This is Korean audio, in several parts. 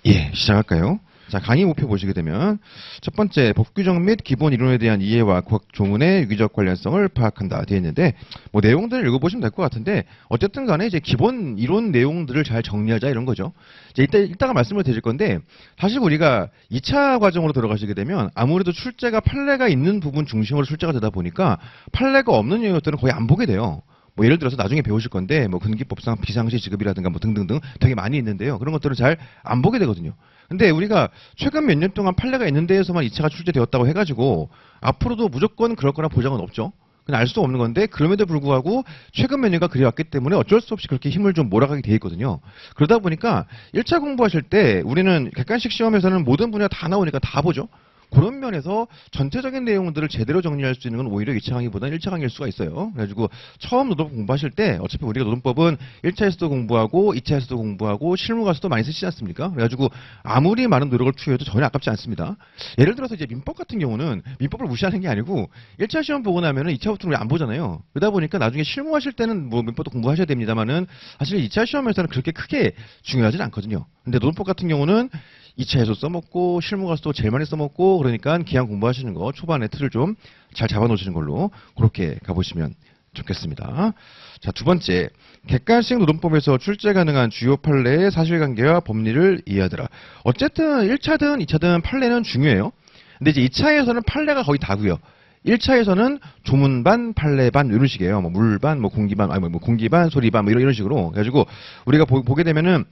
예, 시작할까요? 자, 강의 목표 보시게 되면 첫 번째 법 규정 및 기본 이론에 대한 이해와 각 조문의 유기적 관련성을 파악한다 되어 있는데 뭐 내용들을 읽어보시면 될 것 같은데 어쨌든 간에 이제 기본 이론 내용들을 잘 정리하자 이런 거죠. 이제 이따가 말씀을 드릴 건데 사실 우리가 2차 과정으로 들어가시게 되면 아무래도 출제가 판례가 있는 부분 중심으로 출제가 되다 보니까 판례가 없는 영역들은 거의 안 보게 돼요. 뭐 예를 들어서 나중에 배우실 건데 뭐 근기법상 비상시 지급이라든가 뭐 등등등 되게 많이 있는데요. 그런 것들을 잘 안 보게 되거든요. 근데 우리가 최근 몇 년 동안 판례가 있는 데에서만 2차가 출제되었다고 해가지고 앞으로도 무조건 그럴 거나 보장은 없죠. 그냥 알 수 없는 건데 그럼에도 불구하고 최근 몇 년간 그래왔기 때문에 어쩔 수 없이 그렇게 힘을 좀 몰아가게 돼 있거든요. 그러다 보니까 1차 공부하실 때 우리는 객관식 시험에서는 모든 분야 다 나오니까 다 보죠. 그런 면에서 전체적인 내용들을 제대로 정리할 수 있는 건 오히려 2차 강의보다는 1차 강의일 수가 있어요. 그래가지고 처음 노동법 공부하실 때 어차피 우리가 노동법은 1차에서도 공부하고 2차에서도 공부하고 실무 가서도 많이 쓰시지 않습니까? 그래가지고 아무리 많은 노력을 투여해도 전혀 아깝지 않습니다. 예를 들어서 이제 민법 같은 경우는 민법을 무시하는 게 아니고 1차 시험 보고 나면은 2차부터는 우리 안 보잖아요. 그러다 보니까 나중에 실무하실 때는 뭐 민법도 공부하셔야 됩니다만은 사실 2차 시험에서는 그렇게 크게 중요하진 않거든요. 근데 노동법 같은 경우는 2차에서 써먹고 실무 가서 또 제일 많이 써먹고 그러니까 기한 공부하시는 거 초반에 틀을 좀 잘 잡아놓으시는 걸로 그렇게 가보시면 좋겠습니다. 자, 두 번째, 객관식 노동법에서 출제 가능한 주요 판례의 사실관계와 법리를 이해하더라. 어쨌든 1차든 2차든 판례는 중요해요. 근데 이제 2차에서는 판례가 거의 다고요. 1차에서는 조문반, 판례반 이런 식이에요. 뭐 물반, 뭐 공기반, 아니 뭐 공기반, 소리반 뭐 이런 식으로. 그래가지고 우리가 보게 되면은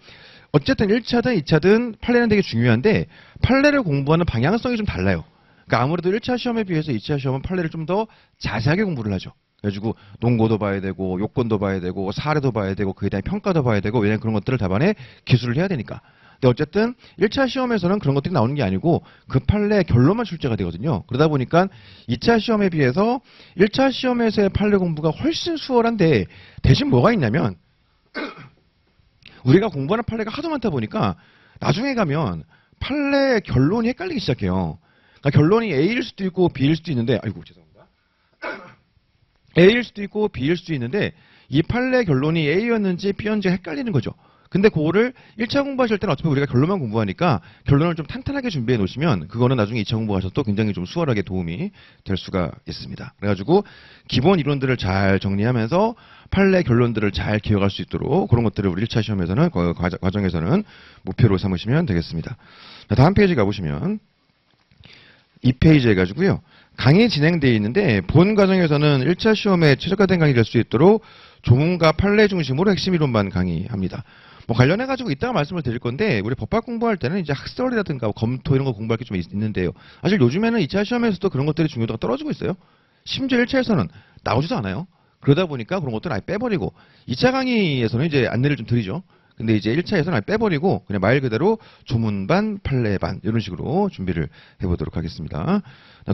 어쨌든 1차든 2차든 판례는 되게 중요한데 판례를 공부하는 방향성이 좀 달라요. 그러니까 아무래도 1차 시험에 비해서 2차 시험은 판례를 좀 더 자세하게 공부를 하죠. 그래가지고 논거도 봐야 되고 요건도 봐야 되고 사례도 봐야 되고 그에 대한 평가도 봐야 되고 왜냐면 그런 것들을 답안에 기술을 해야 되니까. 근데 어쨌든 1차 시험에서는 그런 것들이 나오는 게 아니고 그 판례 결론만 출제가 되거든요. 그러다 보니까 2차 시험에 비해서 1차 시험에서의 판례 공부가 훨씬 수월한데 대신 뭐가 있냐면 우리가 공부하는 판례가 하도 많다 보니까 나중에 가면 판례 결론이 헷갈리기 시작해요. 그러니까 결론이 A일 수도 있고 B일 수도 있는데, 아이고 죄송합니다. A일 수도 있고 B일 수도 있는데 이 판례 결론이 A였는지 B였는지 헷갈리는 거죠. 근데 그거를 1차 공부하실 때는 어차피 우리가 결론만 공부하니까 결론을 좀 탄탄하게 준비해 놓으시면 그거는 나중에 2차 공부하셔도 굉장히 좀 수월하게 도움이 될 수가 있습니다. 그래가지고 기본 이론들을 잘 정리하면서 판례 결론들을 잘 기억할 수 있도록 그런 것들을 우리 1차 시험에서는 과정에서는 목표로 삼으시면 되겠습니다. 자, 다음 페이지 가보시면 2페이지 해가지고요. 강의 진행되어 있는데 본 과정에서는 1차 시험에 최적화된 강의 될 수 있도록 조문과 판례 중심으로 핵심 이론만 강의합니다. 뭐 관련해가지고 이따가 말씀을 드릴 건데 우리 법학 공부할 때는 이제 학설이라든가 검토 이런 거 공부할 게 좀 있는데요. 사실 요즘에는 2차 시험에서도 그런 것들이 중요도가 떨어지고 있어요. 심지어 1차에서는 나오지도 않아요. 그러다 보니까 그런 것들은 아예 빼버리고 2차 강의에서는 이제 안내를 좀 드리죠. 근데 이제 1차에서는 아예 빼버리고 그냥 말 그대로 조문반, 판례반 이런 식으로 준비를 해보도록 하겠습니다.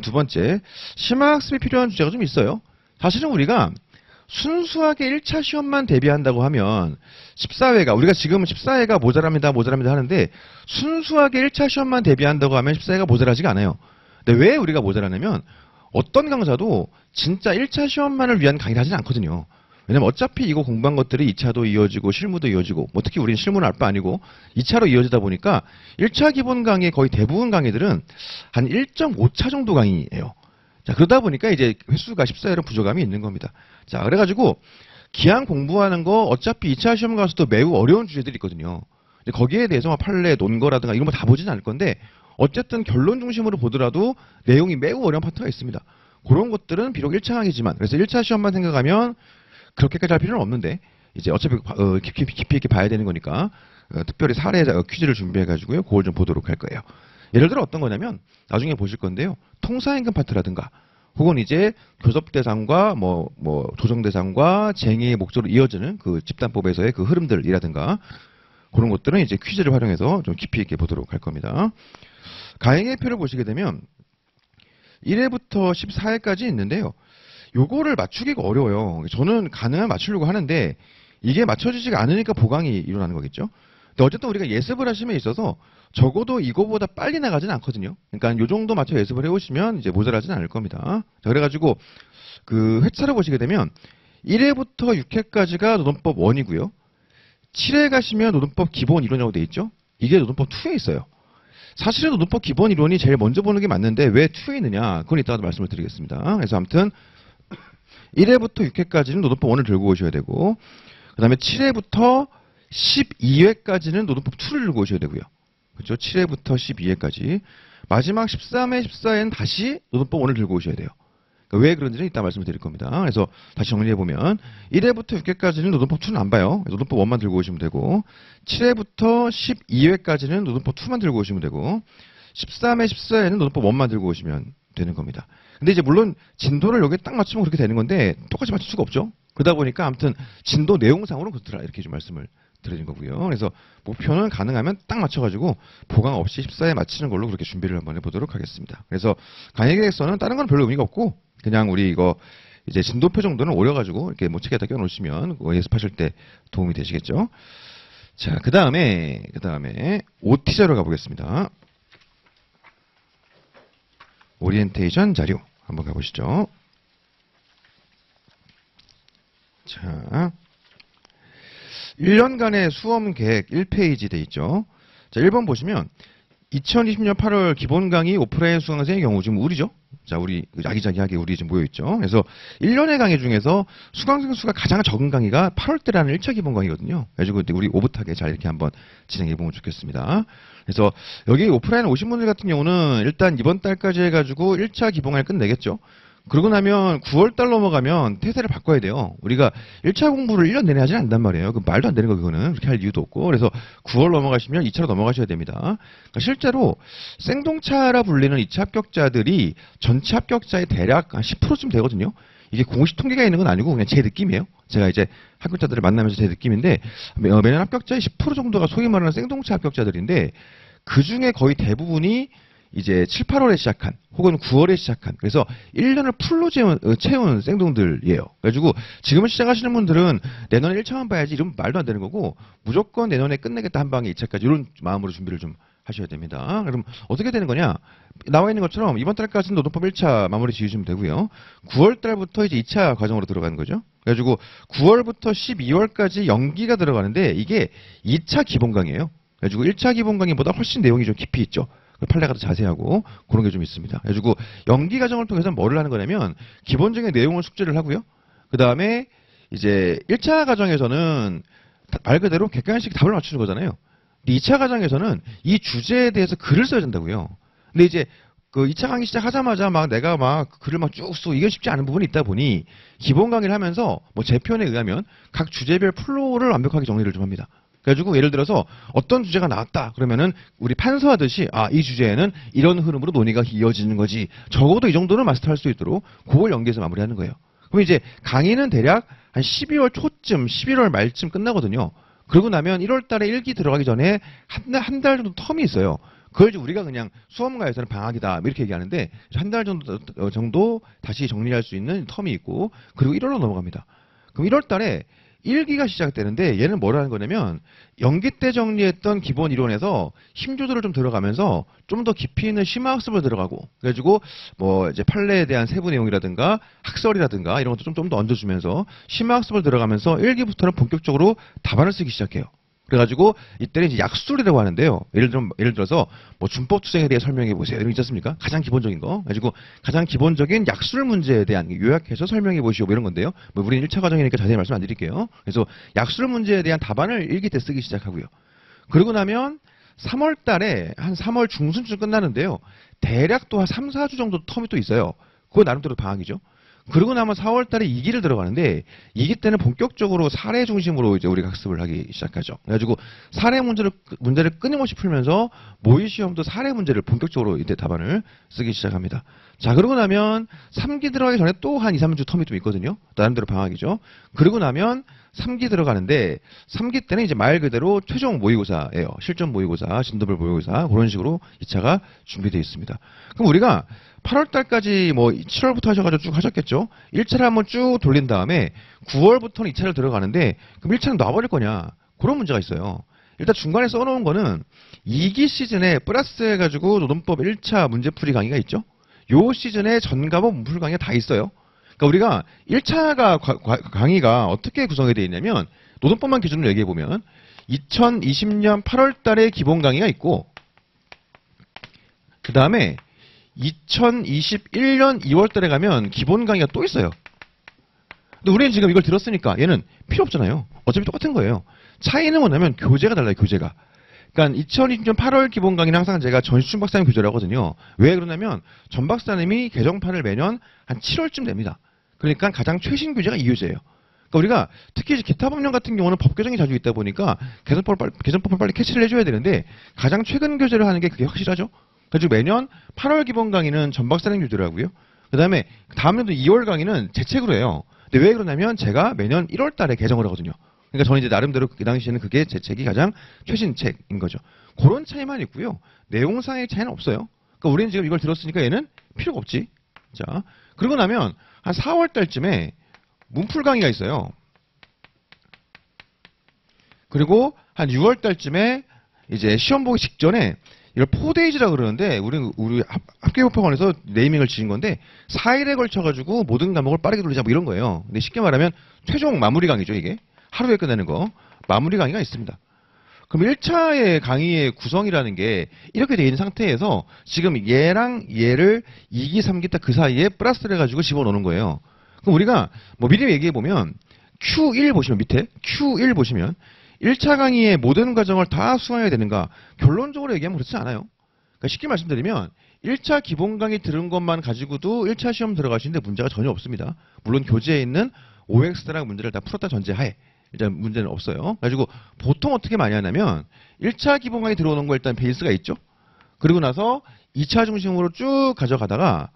두 번째, 심화학습이 필요한 주제가 좀 있어요. 사실은 우리가 순수하게 1차 시험만 대비한다고 하면 14회가 우리가 지금 14회가 모자랍니다 하는데 순수하게 1차 시험만 대비한다고 하면 14회가 모자라지가 않아요. 근데 왜 우리가 모자라냐면 어떤 강사도 진짜 1차 시험만을 위한 강의를 하진 않거든요. 왜냐면 어차피 이거 공부한 것들이 2차도 이어지고 실무도 이어지고 뭐 특히 우리는 실무는 알 바 아니고 2차로 이어지다 보니까 1차 기본 강의 거의 대부분 강의들은 한 1.5차 정도 강의예요. 자, 그러다 보니까 이제 횟수가 14회로 부족함이 있는 겁니다. 자, 그래가지고 기한 공부하는 거 어차피 2차 시험 가서도 매우 어려운 주제들이 있거든요. 거기에 대해서 판례, 논거라든가 이런 거 다 보지는 않을 건데 어쨌든 결론 중심으로 보더라도 내용이 매우 어려운 파트가 있습니다. 그런 것들은 비록 1차 강의지만 그래서 1차 시험만 생각하면 그렇게까지 할 필요는 없는데 이제 어차피 깊이 있게 봐야 되는 거니까 특별히 사례 퀴즈를 준비해가지고요. 그걸 좀 보도록 할 거예요. 예를 들어 어떤 거냐면 나중에 보실 건데요. 통사임금 파트라든가 혹은 이제 교섭 대상과 뭐 조정 대상과 쟁의의 목적으로 이어지는 그 집단법에서의 그 흐름들이라든가 그런 것들은 이제 퀴즈를 활용해서 좀 깊이 있게 보도록 할 겁니다. 가행의 표를 보시게 되면 1회부터 14회까지 있는데요. 요거를 맞추기가 어려워요. 저는 가능하면 맞추려고 하는데 이게 맞춰지지가 않으니까 보강이 일어나는 거겠죠. 근데 어쨌든 우리가 예습을 하심에 있어서 적어도 이거보다 빨리 나가지는 않거든요. 그러니까 요 정도 맞춰 예습을 해오시면 이제 모자라지는 않을 겁니다. 자, 그래가지고 그 회차를 보시게 되면 1회부터 6회까지가 노동법 1이고요. 7회 가시면 노동법 기본 이론이라고 돼 있죠. 이게 노동법 2에 있어요. 사실은 노동법 기본 이론이 제일 먼저 보는 게 맞는데 왜 2에 있느냐? 그건 이따가 말씀을 드리겠습니다. 그래서 아무튼 1회부터 6회까지는 노동법 1을 들고 오셔야 되고 그 다음에 7회부터 12회까지는 노동법 2를 들고 오셔야 되고요. 그렇죠? 7회부터 12회까지. 마지막 13회, 14회는 다시 노동법 1을 들고 오셔야 돼요. 그러니까 왜 그런지는 이따 말씀을 드릴 겁니다. 그래서 다시 정리해보면 1회부터 6회까지는 노동법 2는 안 봐요. 노동법 1만 들고 오시면 되고 7회부터 12회까지는 노동법 2만 들고 오시면 되고 13회, 14회는 노동법 1만 들고 오시면 되는 겁니다. 근데 이제 물론 진도를 여기에 딱 맞추면 그렇게 되는 건데 똑같이 맞출 수가 없죠. 그러다 보니까 아무튼 진도 내용상으로는 그렇더라 이렇게 좀 말씀을 드리는 거고요. 그래서 목표는 가능하면 딱 맞춰가지고 보강 없이 14회 맞추는 걸로 그렇게 준비를 한번 해보도록 하겠습니다. 그래서 강의 계획서는 다른 건 별로 의미가 없고 그냥 우리 이거 이제 진도표 정도는 오려가지고 이렇게 뭐 책에다 껴놓으시면 예습하실 때 도움이 되시겠죠. 자, 그 다음에 OT 자료 가보겠습니다. 오리엔테이션 자료 한번 가보시죠. 자, 1년간의 수험 계획 1페이지 돼 있죠. 자, 1번 보시면 2020년 8월 기본 강의 오프라인 수강생의 경우 지금 우리죠. 자, 우리 아기자기하게 우리 지금 모여 있죠. 그래서 1년의 강의 중에서 수강생 수가 가장 적은 강의가 8월 때라는 1차 기본 강의거든요. 그래가지고 우리 오붓하게 잘 이렇게 한번 진행해 보면 좋겠습니다. 그래서 여기 오프라인 오신 분들 같은 경우는 일단 이번 달까지 해가지고 1차 기본 강의를 끝내겠죠. 그러고 나면 9월달 넘어가면 태세를 바꿔야 돼요. 우리가 1차 공부를 1년 내내 하진 않단 말이에요. 그 말도 안 되는 거 그거는. 그렇게 할 이유도 없고. 그래서 9월 넘어가시면 2차로 넘어가셔야 됩니다. 그러니까 실제로 생동차라 불리는 2차 합격자들이 전체 합격자의 대략 한 10%쯤 되거든요. 이게 공식 통계가 있는 건 아니고 그냥 제 느낌이에요. 제가 이제 합격자들을 만나면서 제 느낌인데 매년 합격자의 10% 정도가 소위 말하는 생동차 합격자들인데 그 중에 거의 대부분이 이제 7, 8월에 시작한 혹은 9월에 시작한 그래서 1년을 풀로 채운 생동들이에요. 그래가지고 지금 시작하시는 분들은 내년에 1차만 봐야지 이러면 말도 안 되는 거고 무조건 내년에 끝내겠다 한 방에 2차까지 이런 마음으로 준비를 좀 하셔야 됩니다. 그럼 어떻게 되는 거냐? 나와 있는 것처럼 이번 달까지는 노동법 1차 마무리 지으시면 되고요. 9월 달부터 이제 2차 과정으로 들어가는 거죠. 그래가지고 9월부터 12월까지 연기가 들어가는데 이게 2차 기본 강의예요. 그래가지고 1차 기본 강의보다 훨씬 내용이 좀 깊이 있죠. 판례가 더 자세하고 그런 게 좀 있습니다. 그래가지고 연기 과정을 통해서 뭐를 하는 거냐면 기본적인 내용을 숙지를 하고요. 그 다음에 이제 1차 과정에서는 말 그대로 객관식 답을 맞추는 거잖아요. 근데 2차 과정에서는 이 주제에 대해서 글을 써야 된다고요. 근데 이제 그 2차 강의 시작하자마자 막 내가 막 글을 막 쭉 쓰고 이게 쉽지 않은 부분이 있다 보니 기본 강의를 하면서 뭐 제 표현에 의하면 각 주제별 플로우를 완벽하게 정리를 좀 합니다. 그래가지고 예를 들어서 어떤 주제가 나왔다 그러면은 우리 판서하듯이 아, 이 주제에는 이런 흐름으로 논의가 이어지는 거지. 적어도 이 정도는 마스터할 수 있도록 그걸 연기해서 마무리하는 거예요. 그럼 이제 강의는 대략 한 12월 초쯤 11월 말쯤 끝나거든요. 그러고 나면 1월 달에 1기 들어가기 전에 한 달 정도 텀이 있어요. 그걸 이제 우리가 그냥 수험가에서는 방학이다 이렇게 얘기하는데 한 달 정도 다시 정리할 수 있는 텀이 있고 그리고 1월로 넘어갑니다. 그럼 1월 달에 1기가 시작되는데 얘는 뭘 하는 거냐면 연기 때 정리했던 기본 이론에서 힘 조절을 좀 들어가면서 좀 더 깊이 있는 심화학습을 들어가고 그래가지고 뭐 이제 판례에 대한 세부 내용이라든가 학설이라든가 이런 것도 좀 더 얹어주면서 심화학습을 들어가면서 1기부터는 본격적으로 답안을 쓰기 시작해요. 그래가지고 이때는 이제 약술이라고 하는데요. 예를 들어서 뭐 준법 투쟁에 대해 설명해 보세요. 이런 거 있지 않습니까? 가장 기본적인 거. 그래가지고 가장 기본적인 약술 문제에 대한 요약해서 설명해 보시오. 뭐 이런 건데요. 뭐 우리는 1차 과정이니까 자세히 말씀 안 드릴게요. 그래서 약술 문제에 대한 답안을 1기 때 쓰기 시작하고요. 그러고 나면 3월 달에 한 3월 중순쯤 끝나는데요. 대략 또 한 3, 4주 정도 텀이 또 있어요. 그거 나름대로 방학이죠. 그러고 나면 4월 달에 2기를 들어가는데 2기 때는 본격적으로 사례 중심으로 이제 우리가 학습을 하기 시작하죠. 그래가지고 사례 문제를 끊임없이 풀면서 모의 시험도 사례 문제를 본격적으로 이때 답안을 쓰기 시작합니다. 자, 그러고 나면 3기 들어가기 전에 또 한 2, 3주 텀이 좀 있거든요. 나름대로 방학이죠. 그러고 나면 3기 들어가는데 3기 때는 이제 말 그대로 최종 모의고사예요. 실전 모의고사, 진도별 모의고사 그런 식으로 2차가 준비되어 있습니다. 그럼 우리가 8월 달까지 뭐 7월부터 하셔가지고 쭉 하셨겠죠. 1차를 한번 쭉 돌린 다음에 9월부터는 2차를 들어가는데 그럼 1차는 놔버릴 거냐? 그런 문제가 있어요. 일단 중간에 써놓은 거는 2기 시즌에 플러스 해가지고 노동법 1차 문제풀이 강의가 있죠. 요 시즌에 전과목 문풀 강의가 다 있어요. 그러니까 우리가 1차가 강의가 어떻게 구성이 되어 있냐면 노동법만 기준으로 얘기해보면 2020년 8월 달에 기본 강의가 있고 그 다음에 2021년 2월 달에 가면 기본 강의가 또 있어요. 근데 우리는 지금 이걸 들었으니까 얘는 필요 없잖아요. 어차피 똑같은 거예요. 차이는 뭐냐면 교재가 달라요. 교재가. 그러니까 2020년 8월 기본 강의는 항상 제가 전시춘 박사님 교재를 하거든요. 왜 그러냐면 전 박사님이 개정판을 매년 한 7월쯤 냅니다. 그러니까 가장 최신 교재가 이 교재예요. 그러니까 우리가 특히 이제 기타 법령 같은 경우는 법 개정이 자주 있다 보니까 개정법을 빨리 캐치를 해줘야 되는데 가장 최근 교재를 하는 게 그게 확실하죠. 그래서 매년 8월 기본 강의는 전 박사님 교재를 하고요. 그 다음에 다음 년도 2월 강의는 제 책으로 해요. 근데 왜 그러냐면 제가 매년 1월 달에 개정을 하거든요. 그러니까 저는 이제 나름대로 그 당시에는 그게 제 책이 가장 최신 책인 거죠. 그런 차이만 있고요. 내용상의 차이는 없어요. 그러니까 우리는 지금 이걸 들었으니까 얘는 필요가 없지. 자, 그러고 나면 한 4월 달쯤에 문풀 강의가 있어요. 그리고 한 6월 달쯤에 이제 시험 보기 직전에 이걸 4데이즈라고 그러는데 우리 학교법학원에서 네이밍을 지은 건데 4일에 걸쳐가지고 모든 과목을 빠르게 돌리자 뭐 이런 거예요. 근데 쉽게 말하면 최종 마무리 강의죠 이게. 하루에 끝내는 거. 마무리 강의가 있습니다. 그럼 1차의 강의의 구성이라는 게 이렇게 되어 있는 상태에서 지금 얘랑 얘를 2기, 3기 딱 그 사이에 플러스를 해가지고 집어넣는 거예요. 그럼 우리가 뭐 미리 얘기해보면 Q1 보시면 밑에 Q1 보시면 1차 강의의 모든 과정을 다 수강해야 되는가? 결론적으로 얘기하면 그렇지 않아요. 그러니까 쉽게 말씀드리면 1차 기본 강의 들은 것만 가지고도 1차 시험 들어가시는데 문제가 전혀 없습니다. 물론 교재에 있는 OX랑 문제를 다 풀었다 전제하에 일단 문제는 없어요. 그래가지고 보통 어떻게 많이 하냐면 1차 기본 강의 들어오는 거 일단 베이스가 있죠. 그리고 나서 2차 중심으로 쭉 가져가다가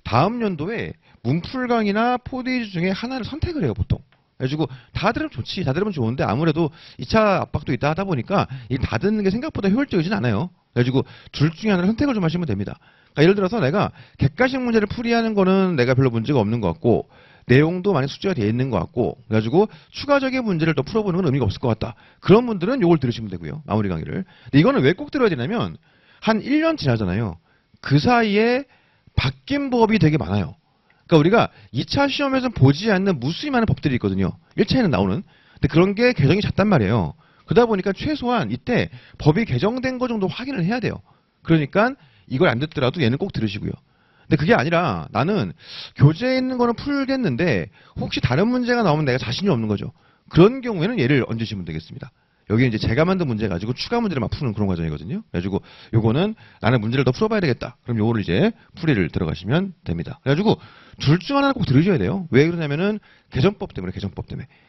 다음 연도에 문풀 강의나 4데이즈 중에 하나를 선택을 해요 보통. 그래가지고 다 들으면 좋지. 다 들으면 좋은데 아무래도 2차 압박도 있다 하다 보니까 이 다 듣는 게 생각보다 효율적이진 않아요. 그래가지고 둘 중에 하나를 선택을 좀 하시면 됩니다. 그러니까 예를 들어서 내가 객관식 문제를 풀이하는 거는 내가 별로 문제가 없는 것 같고 내용도 많이 숙지가 되어 있는 것 같고 그래가지고 추가적인 문제를 더 풀어보는 건 의미가 없을 것 같다. 그런 분들은 이걸 들으시면 되고요. 마무리 강의를. 근데 이거는 왜 꼭 들어야 되냐면 한 1년 지나잖아요. 그 사이에 바뀐 법이 되게 많아요. 그러니까 우리가 2차 시험에서 보지 않는 무수히 많은 법들이 있거든요. 1차에는 나오는. 근데 그런 게 개정이 잦단 말이에요. 그러다 보니까 최소한 이때 법이 개정된 거 정도 확인을 해야 돼요. 그러니까 이걸 안 듣더라도 얘는 꼭 들으시고요. 근데 그게 아니라 나는 교재에 있는 거는 풀겠는데 혹시 다른 문제가 나오면 내가 자신이 없는 거죠. 그런 경우에는 얘를 얹으시면 되겠습니다. 여기 이제 제가 만든 문제 가지고 추가 문제를 막 푸는 그런 과정이거든요. 그래가지고 요거는 나는 문제를 더 풀어봐야 되겠다. 그럼 요거를 이제 풀이를 들어가시면 됩니다. 그래가지고 둘 중 하나는 꼭 들으셔야 돼요. 왜 그러냐면은 개정법 때문에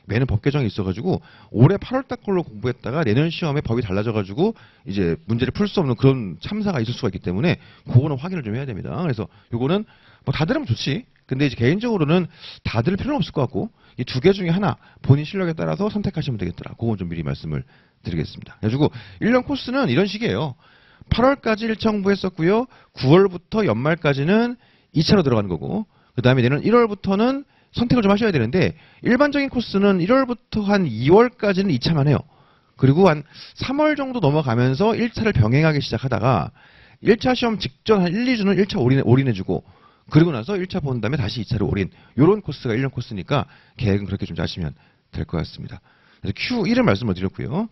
매년 법 개정이 있어가지고 올해 8월 달 걸로 공부했다가 내년 시험에 법이 달라져가지고 이제 문제를 풀 수 없는 그런 참사가 있을 수가 있기 때문에 그거는 확인을 좀 해야 됩니다. 그래서 요거는 뭐 다 들으면 좋지. 근데 이제 개인적으로는 다 들을 필요는 없을 것 같고 이 두 개 중에 하나 본인 실력에 따라서 선택하시면 되겠더라. 그건 좀 미리 말씀을 드리겠습니다. 그래가지고 1년 코스는 이런 식이에요. 8월까지 1차 공부했었고요. 9월부터 연말까지는 2차로 들어가는 거고 그 다음에 내년 1월부터는 선택을 좀 하셔야 되는데 일반적인 코스는 1월부터 한 2월까지는 2차만 해요. 그리고 한 3월 정도 넘어가면서 1차를 병행하기 시작하다가 1차 시험 직전 한 1, 2주는 1차 올인해주고 그리고 나서 1차 본 다음에 다시 2차를 올인. 요런 코스가 1년 코스니까 계획은 그렇게 좀 짜시면 될 것 같습니다. 그래서 Q1을 말씀을 드렸고요.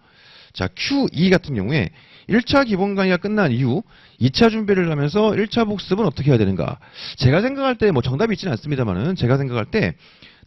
자, Q2 같은 경우에 1차 기본 강의가 끝난 이후 2차 준비를 하면서 1차 복습은 어떻게 해야 되는가? 제가 생각할 때 뭐 정답이 있지는 않습니다만은 제가 생각할 때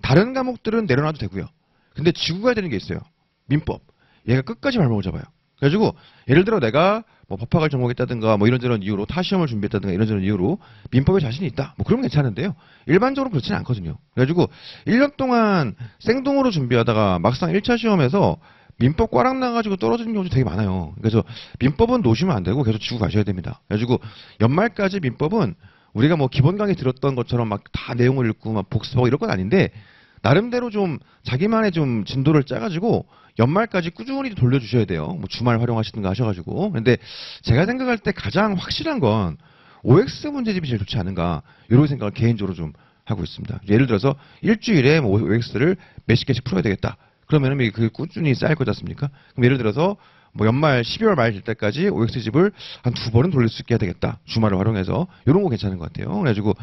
다른 과목들은 내려놔도 되고요. 근데 쥐고 가야 되는 게 있어요. 민법. 얘가 끝까지 발목을 잡아요. 그래가지고 예를 들어 내가 뭐 법학을 전공했다든가 뭐 이런저런 이유로 타 시험을 준비했다든가 이런저런 이유로 민법에 자신이 있다. 뭐 그러면 괜찮은데요. 일반적으로 그렇지는 않거든요. 그래가지고 1년 동안 생동으로 준비하다가 막상 1차 시험에서 민법 꽈락 나가지고 떨어지는 경우도 되게 많아요. 그래서 민법은 놓으시면 안 되고 계속 쥐고 가셔야 됩니다. 그래가지고 연말까지 민법은 우리가 뭐 기본 강의 들었던 것처럼 막 다 내용을 읽고 막 복습하고 이런 건 아닌데 나름대로 좀 자기만의 좀 진도를 짜가지고 연말까지 꾸준히 돌려주셔야 돼요. 뭐 주말 활용하시든가 하셔가지고. 근데 제가 생각할 때 가장 확실한 건 OX 문제집이 제일 좋지 않은가 이런 생각을 개인적으로 좀 하고 있습니다. 예를 들어서 일주일에 뭐 OX를 몇십 개씩 풀어야 되겠다. 그러면은 그게 꾸준히 쌓일 거지 않습니까? 그럼 예를 들어서 뭐 연말 12월 말 될 때까지 OX집을 한 2번은 돌릴 수 있게 해야 되겠다. 주말을 활용해서 이런 거 괜찮은 것 같아요. 그래가지고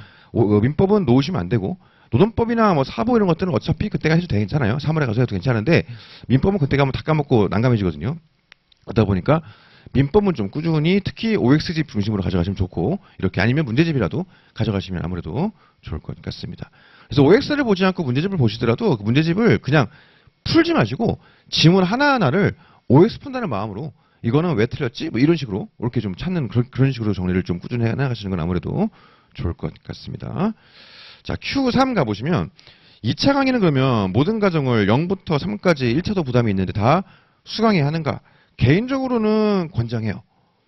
민법은 놓으시면 안 되고 노동법이나 뭐 사보 이런 것들은 어차피 그때가 해도 괜찮아요. 3월에 가서 해도 괜찮은데 민법은 그때 가면 다 까먹고 난감해지거든요. 그러다 보니까 민법은 좀 꾸준히 특히 OX집 중심으로 가져가시면 좋고 이렇게 아니면 문제집이라도 가져가시면 아무래도 좋을 것 같습니다. 그래서 OX를 보지 않고 문제집을 보시더라도 그 문제집을 그냥 풀지 마시고 지문 하나하나를 OX 푼다는 마음으로 이거는 왜 틀렸지? 뭐 이런 식으로 이렇게 좀 찾는 그런 식으로 정리를 좀 꾸준히 해나가시는 건 아무래도 좋을 것 같습니다. 자, Q3 가보시면 2차 강의는 그러면 모든 과정을 0부터 3까지 1차도 부담이 있는데 다 수강해야 하는가? 개인적으로는 권장해요.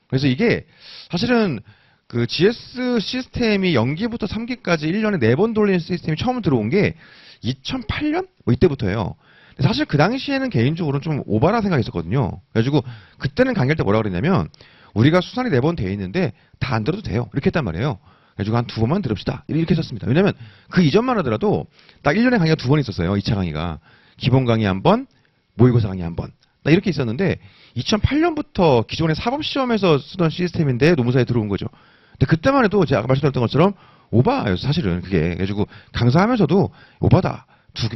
그래서 이게 사실은 그 GS 시스템이 0기부터 3기까지 1년에 4번 돌리는 시스템이 처음 들어온 게 2008년? 뭐 이때부터예요. 사실 그 당시에는 개인적으로는 좀 오바라 생각이 있었거든요. 그래가지고 그때는 강의할 때 뭐라 그랬냐면 우리가 수산이 4번 돼 있는데 다 안 들어도 돼요. 이렇게 했단 말이에요. 그래가지고 한 2번만 들읍시다. 이렇게 했었습니다. 왜냐면 그 이전만 하더라도 딱 1년에 강의가 2번 있었어요. 2차 강의가. 기본 강의 1번, 모의고사 강의 1번. 딱 이렇게 있었는데 2008년부터 기존의 사법시험에서 쓰던 시스템인데 노무사에 들어온 거죠. 근데 그때만 해도 제가 아까 말씀드렸던 것처럼 오바예요. 사실은 그게. 그래가지고 강사하면서도 오바다.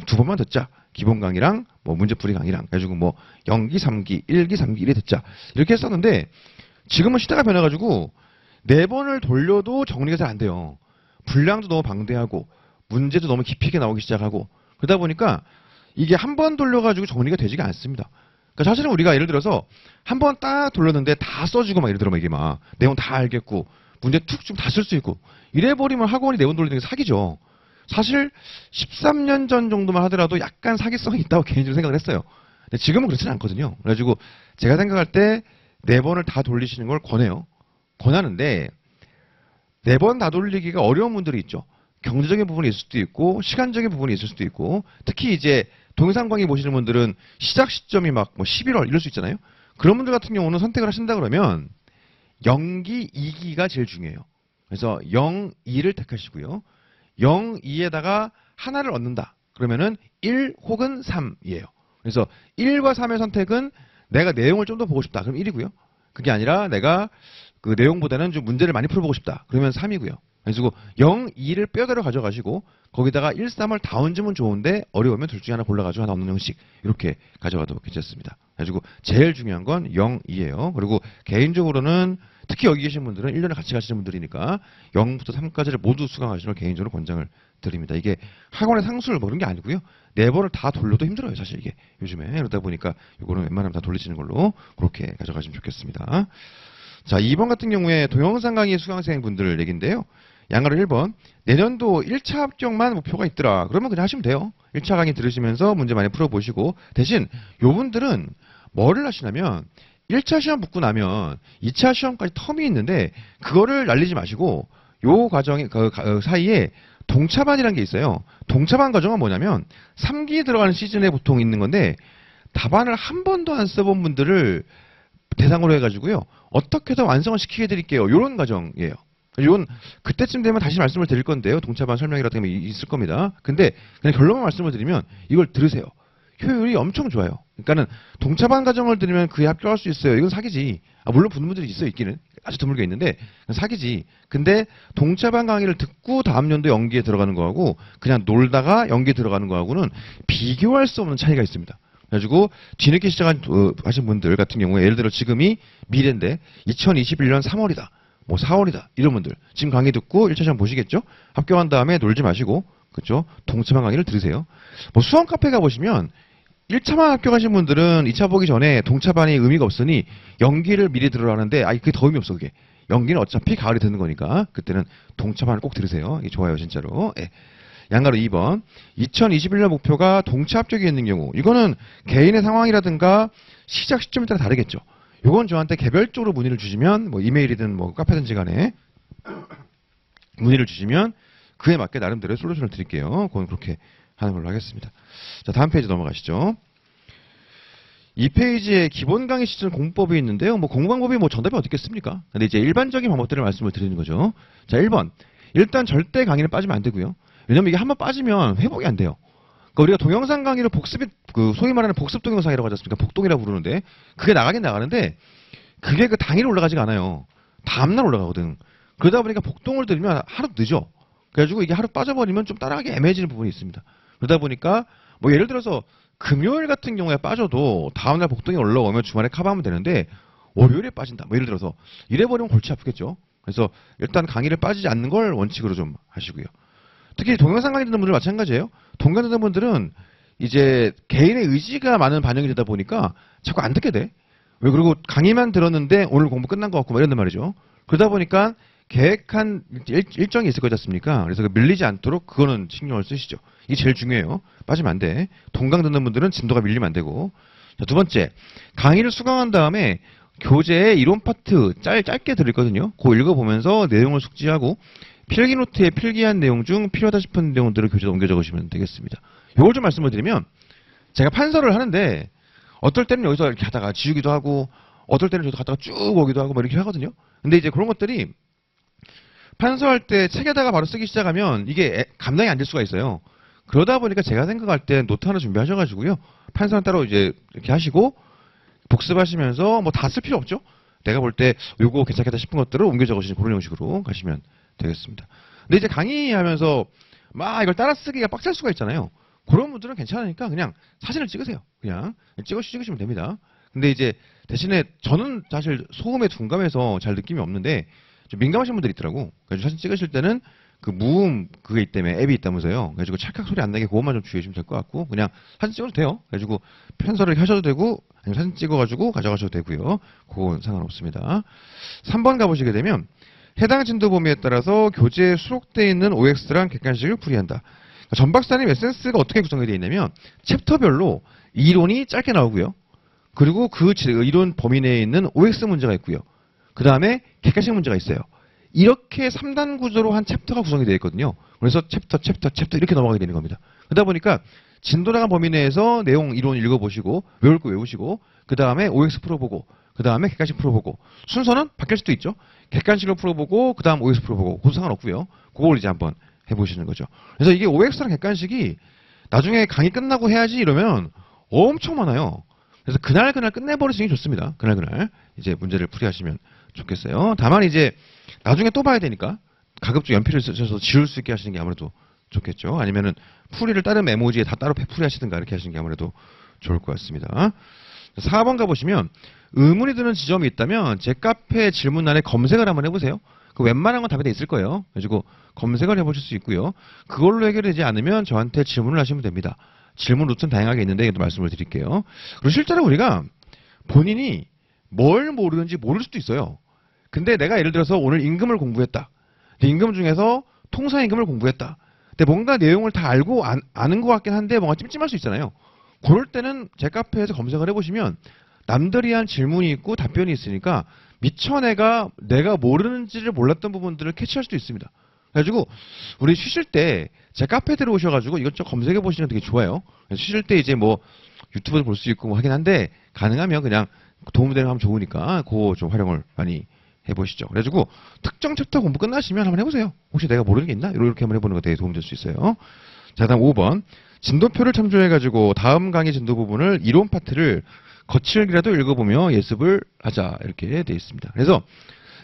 두 번만 듣자. 기본 강의랑 뭐 문제풀이 강의랑. 그래가지고 뭐 0기, 3기, 1기, 3기 이래 듣자. 이렇게 했었는데 지금은 시대가 변해가지고 4번을 돌려도 정리가 잘 안 돼요. 분량도 너무 방대하고 문제도 너무 깊이 있게 나오기 시작하고 그러다 보니까 이게 한 번 돌려가지고 정리가 되지가 않습니다. 그러니까 사실은 우리가 예를 들어서 한 번 딱 돌렸는데 다 써주고 막 예를 들어 막 이게 막 내용 다 알겠고 문제 툭 좀 다 쓸 수 있고 이래버리면 학원이 4번 돌리는 게 사기죠. 사실 13년 전 정도만 하더라도 약간 사기성이 있다고 개인적으로 생각을 했어요. 근데 지금은 그렇지는 않거든요. 그래가지고 제가 생각할 때 4번을 다 돌리시는 걸 권해요. 권하는데 4번 다 돌리기가 어려운 분들이 있죠. 경제적인 부분이 있을 수도 있고 시간적인 부분이 있을 수도 있고 특히 이제 동영상 강의 보시는 분들은 시작 시점이 막 뭐 11월 이럴 수 있잖아요. 그런 분들 같은 경우는 선택을 하신다 그러면 0기, 2기가 제일 중요해요. 그래서 0, 2를 택하시고요. 0, 2에다가 하나를 얻는다. 그러면은 1 혹은 3이에요. 그래서 1과 3의 선택은 내가 내용을 좀 더 보고 싶다. 그럼 1이고요. 그게 아니라 내가 그 내용보다는 좀 문제를 많이 풀어보고 싶다. 그러면 3이고요. 그래서 0, 2를 뼈대로 가져가시고 거기다가 1, 3을 다 얹으면 좋은데 어려우면 둘 중에 하나 골라가지고 하나 없는 형식 이렇게 가져가도 괜찮습니다. 그래가지고 제일 중요한 건 0, 2예요. 그리고 개인적으로는 특히 여기 계신 분들은 1년에 같이 가시는 분들이니까 0부터 3까지를 모두 수강하시는 걸 개인적으로 권장을 드립니다. 이게 학원의 상수를 모르는 게 아니고요. 4번을 다 돌려도 힘들어요. 사실 이게 요즘에. 그러다 보니까 이거는 웬만하면 다 돌리시는 걸로 그렇게 가져가시면 좋겠습니다. 자, 2번 같은 경우에 동영상 강의 수강생분들 얘기인데요. 양가로 1번 내년도 1차 합격만 목표가 있더라. 그러면 그냥 하시면 돼요. 1차 강의 들으시면서 문제 많이 풀어보시고 대신 요분들은 뭐를 하시냐면 1차 시험 붙고 나면 2차 시험까지 텀이 있는데 그거를 날리지 마시고 요 과정에 그 사이에 동차반이라는 게 있어요. 동차반 과정은 뭐냐면 3기 들어가는 시즌에 보통 있는 건데 답안을 한 번도 안 써본 분들을 대상으로 해가지고요. 어떻게 더 완성을 시키게 드릴게요. 이런 과정이에요. 이건 그때쯤 되면 다시 말씀을 드릴 건데요. 동차반 설명이라든가 있을 겁니다. 근데 그냥 결론만 말씀을 드리면 이걸 들으세요. 효율이 엄청 좋아요. 그러니까는 동차반 과정을 들으면 그에 합격할 수 있어요. 이건 사기지. 물론 붙는 분들이 있어요. 있기는. 아주 드물게 있는데 사기지. 근데 동차반 강의를 듣고 다음 연도 연기에 들어가는 거하고 그냥 놀다가 연기에 들어가는 거하고는 비교할 수 없는 차이가 있습니다. 그래가지고 뒤늦게 시작하신 분들 같은 경우에 예를 들어 지금이 미래인데 2021년 3월이다. 뭐 4월이다. 이런 분들 지금 강의 듣고 1차 시험 보시겠죠? 합격한 다음에 놀지 마시고 그렇죠? 동차반 강의를 들으세요. 뭐 수험 카페 가보시면 1차만 합격하신 분들은 2차 보기 전에 동차반이 의미가 없으니 연기를 미리 들으라는데 그게 더 의미 없어 그게. 연기는 어차피 가을에 듣는 거니까 그때는 동차반을 꼭 들으세요. 이게 좋아요 진짜로. 예. 양가로 2번 2021년 목표가 동차 합격이 있는 경우 이거는 개인의 상황이라든가 시작 시점에 따라 다르겠죠. 이건 저한테 개별적으로 문의를 주시면 뭐 이메일이든 뭐 카페든지 간에 문의를 주시면 그에 맞게 나름대로의 솔루션을 드릴게요. 그건 그렇게 하는 걸로 하겠습니다. 자, 다음 페이지 넘어가시죠. 이 페이지에 기본 강의 시즌 공부법이 있는데요. 뭐 공부 방법이 뭐 정답이 어떻겠습니까? 근데 이제 일반적인 방법들을 말씀을 드리는 거죠. 자, 1번. 일단 절대 강의는 빠지면 안 되고요. 왜냐면 이게 한번 빠지면 회복이 안 돼요. 그러니까 우리가 동영상 강의를 복습이 소위 말하는 복습 동영상이라고 하지 않습니까? 복동이라고 부르는데 그게 나가긴 나가는데 그게 그 당일 올라가지가 않아요. 다음날 올라가거든. 그러다 보니까 복동을 들으면 하루 늦어. 그래가지고 이게 하루 빠져버리면 좀 따라가기 애매해지는 부분이 있습니다. 그러다 보니까 뭐 예를 들어서 금요일 같은 경우에 빠져도 다음날 복등이 올라오면 주말에 커버하면 되는데 월요일에 빠진다. 뭐 예를 들어서 이래버리면 골치 아프겠죠. 그래서 일단 강의를 빠지지 않는 걸 원칙으로 좀 하시고요. 특히 동영상 강의 듣는 분들 마찬가지예요. 동강 듣는 분들은 이제 개인의 의지가 많은 반영이 되다 보니까 자꾸 안 듣게 돼. 왜 그리고 강의만 들었는데 오늘 공부 끝난 것 같고 막 이런단 말이죠. 그러다 보니까 계획한 일정이 있을 거지 않습니까? 그래서 밀리지 않도록 그거는 신경을 쓰시죠. 이게 제일 중요해요. 빠지면 안 돼. 동강 듣는 분들은 진도가 밀리면 안 되고. 자, 두 번째, 강의를 수강한 다음에 교재의 이론 파트 짧게 들었거든요. 그거 읽어보면서 내용을 숙지하고 필기 노트에 필기한 내용 중 필요하다 싶은 내용들을 교재에 옮겨 적으시면 되겠습니다. 이걸 좀 말씀을 드리면 제가 판서를 하는데 어떨 때는 여기서 이렇게 하다가 지우기도 하고 어떨 때는 저도 갔다가 쭉 오기도 하고 뭐 이렇게 하거든요. 근데 이제 그런 것들이 판서할 때 책에다가 바로 쓰기 시작하면 이게 감당이 안 될 수가 있어요. 그러다 보니까 제가 생각할 때 노트 하나 준비하셔가지고요. 판서는 따로 이제 이렇게 하시고 복습하시면서 뭐 다 쓸 필요 없죠. 내가 볼 때 요거 괜찮겠다 싶은 것들을 옮겨 적으시는 그런 형식으로 가시면 되겠습니다. 근데 이제 강의하면서 막 이걸 따라 쓰기가 빡셀 수가 있잖아요. 그런 분들은 괜찮으니까 그냥 사진을 찍으세요. 그냥 찍으시면 됩니다. 근데 이제 대신에 저는 사실 소음에 둔감해서 잘 느낌이 없는데 좀 민감하신 분들이 있더라고. 그래서 사진 찍으실 때는 그 무음 그게 때문에 앱이 있다면서요. 그래가지고 찰칵 소리 안 나게 그것만 좀 주의하시면 될 것 같고 그냥 사진 찍어도 돼요. 그래가지고 편서를 하셔도 되고 아니면 사진 찍어가지고 가져가셔도 되고요. 그건 상관없습니다. 3번 가보시게 되면 해당 진도 범위에 따라서 교재에 수록되어 있는 OX랑 객관식을 풀이한다. 그러니까 전 박사님 에센스가 어떻게 구성이 되어 있냐면 챕터별로 이론이 짧게 나오고요. 그리고 그 이론 범위 내에 있는 OX 문제가 있고요. 그 다음에 객관식 문제가 있어요. 이렇게 3단 구조로 한 챕터가 구성이 되어 있거든요. 그래서 챕터 이렇게 넘어가게 되는 겁니다. 그러다 보니까 진도 나간 범위 내에서 내용 이론 읽어보시고 외울 거 외우시고 그 다음에 OX 풀어보고 그 다음에 객관식 풀어보고 순서는 바뀔 수도 있죠. 객관식으로 풀어보고 그 다음 OX 풀어보고 그건 상관없고요. 그걸 이제 한번 해보시는 거죠. 그래서 이게 OX랑 객관식이 나중에 강의 끝나고 해야지 이러면 엄청 많아요. 그래서 그날 끝내버리시는 게 좋습니다. 그날 이제 문제를 풀이하시면 좋겠어요. 다만 이제 나중에 또 봐야 되니까 가급적 연필을 쓰셔서 지울 수 있게 하시는 게 아무래도 좋겠죠. 아니면은 풀이를 다른 메모지에 다 따로 풀이하시든가 이렇게 하시는 게 아무래도 좋을 것 같습니다. 4번 가보시면 의문이 드는 지점이 있다면 제 카페 질문란에 검색을 한번 해보세요. 그 웬만한 건 답이 돼 있을 거예요. 그래가지고 검색을 해보실 수 있고요. 그걸로 해결되지 않으면 저한테 질문을 하시면 됩니다. 질문 루트는 다양하게 있는데 이것도 말씀을 드릴게요. 그리고 실제로 우리가 본인이 뭘 모르는지 모를 수도 있어요. 근데 내가 예를 들어서 오늘 임금을 공부했다. 임금 중에서 통상임금을 공부했다. 근데 뭔가 내용을 다 알고 아는 것 같긴 한데 뭔가 찜찜할 수 있잖아요. 그럴 때는 제 카페에서 검색을 해보시면 남들이 한 질문이 있고 답변이 있으니까 미처 내가 모르는지를 몰랐던 부분들을 캐치할 수도 있습니다. 그래가지고 우리 쉬실 때 제 카페에 들어오셔가지고 이것저것 검색해 보시는 게 되게 좋아요. 쉬실 때 이제 뭐 유튜브도 볼 수 있고 뭐 하긴 한데 가능하면 그냥 도움되는 거 하면 좋으니까 그거 좀 활용을 많이 해보시죠. 그래가지고 특정 챕터 공부 끝나시면 한번 해보세요. 혹시 내가 모르는 게 있나? 이렇게 한번 해보는 거 되게 도움될 수 있어요. 자, 다음 5번. 진도표를 참조해가지고 다음 강의 진도 부분을 이론 파트를 거칠게라도 읽어보며 예습을 하자. 이렇게 되어 있습니다. 그래서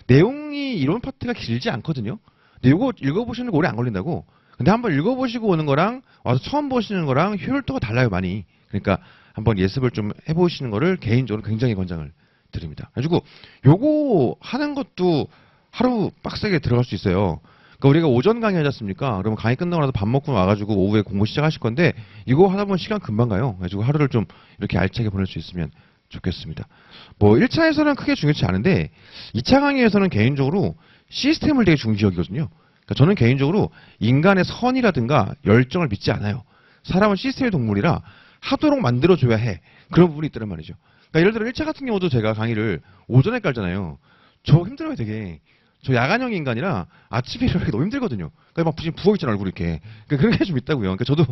내용이 이론 파트가 길지 않거든요. 근데 이거 읽어보시는 거 오래 안 걸린다고. 근데 한번 읽어보시고 오는 거랑 와서 처음 보시는 거랑 효율도가 달라요, 많이. 그러니까 한번 예습을 좀 해보시는 거를 개인적으로 굉장히 권장을 드립니다. 그래가지고 요거 하는 것도 하루 빡세게 들어갈 수 있어요. 그러니까 우리가 오전 강의 하지 않습니까? 그러면 강의 끝나고 나서 밥 먹고 와가지고 오후에 공부 시작하실 건데 이거 하다 보면 시간 금방 가요. 그래가지고 하루를 좀 이렇게 알차게 보낼 수 있으면 좋겠습니다. 뭐 1차에서는 크게 중요치 않은데 2차 강의에서는 개인적으로 시스템을 되게 중시 여기거든요. 그러니까 저는 개인적으로 인간의 선이라든가 열정을 믿지 않아요. 사람은 시스템의 동물이라 하도록 만들어줘야 해. 그런 부분이 있다는 말이죠. 그러니까 예를 들어 1차 같은 경우도 제가 강의를 오전에 깔잖아요. 저 힘들어요, 되게. 저 야간형 인간이라 아침에 일어나기 너무 힘들거든요. 그러니까 막 부어있잖아요, 얼굴 이렇게. 그러니까 그런 게 좀 있다고요. 그러니까 저도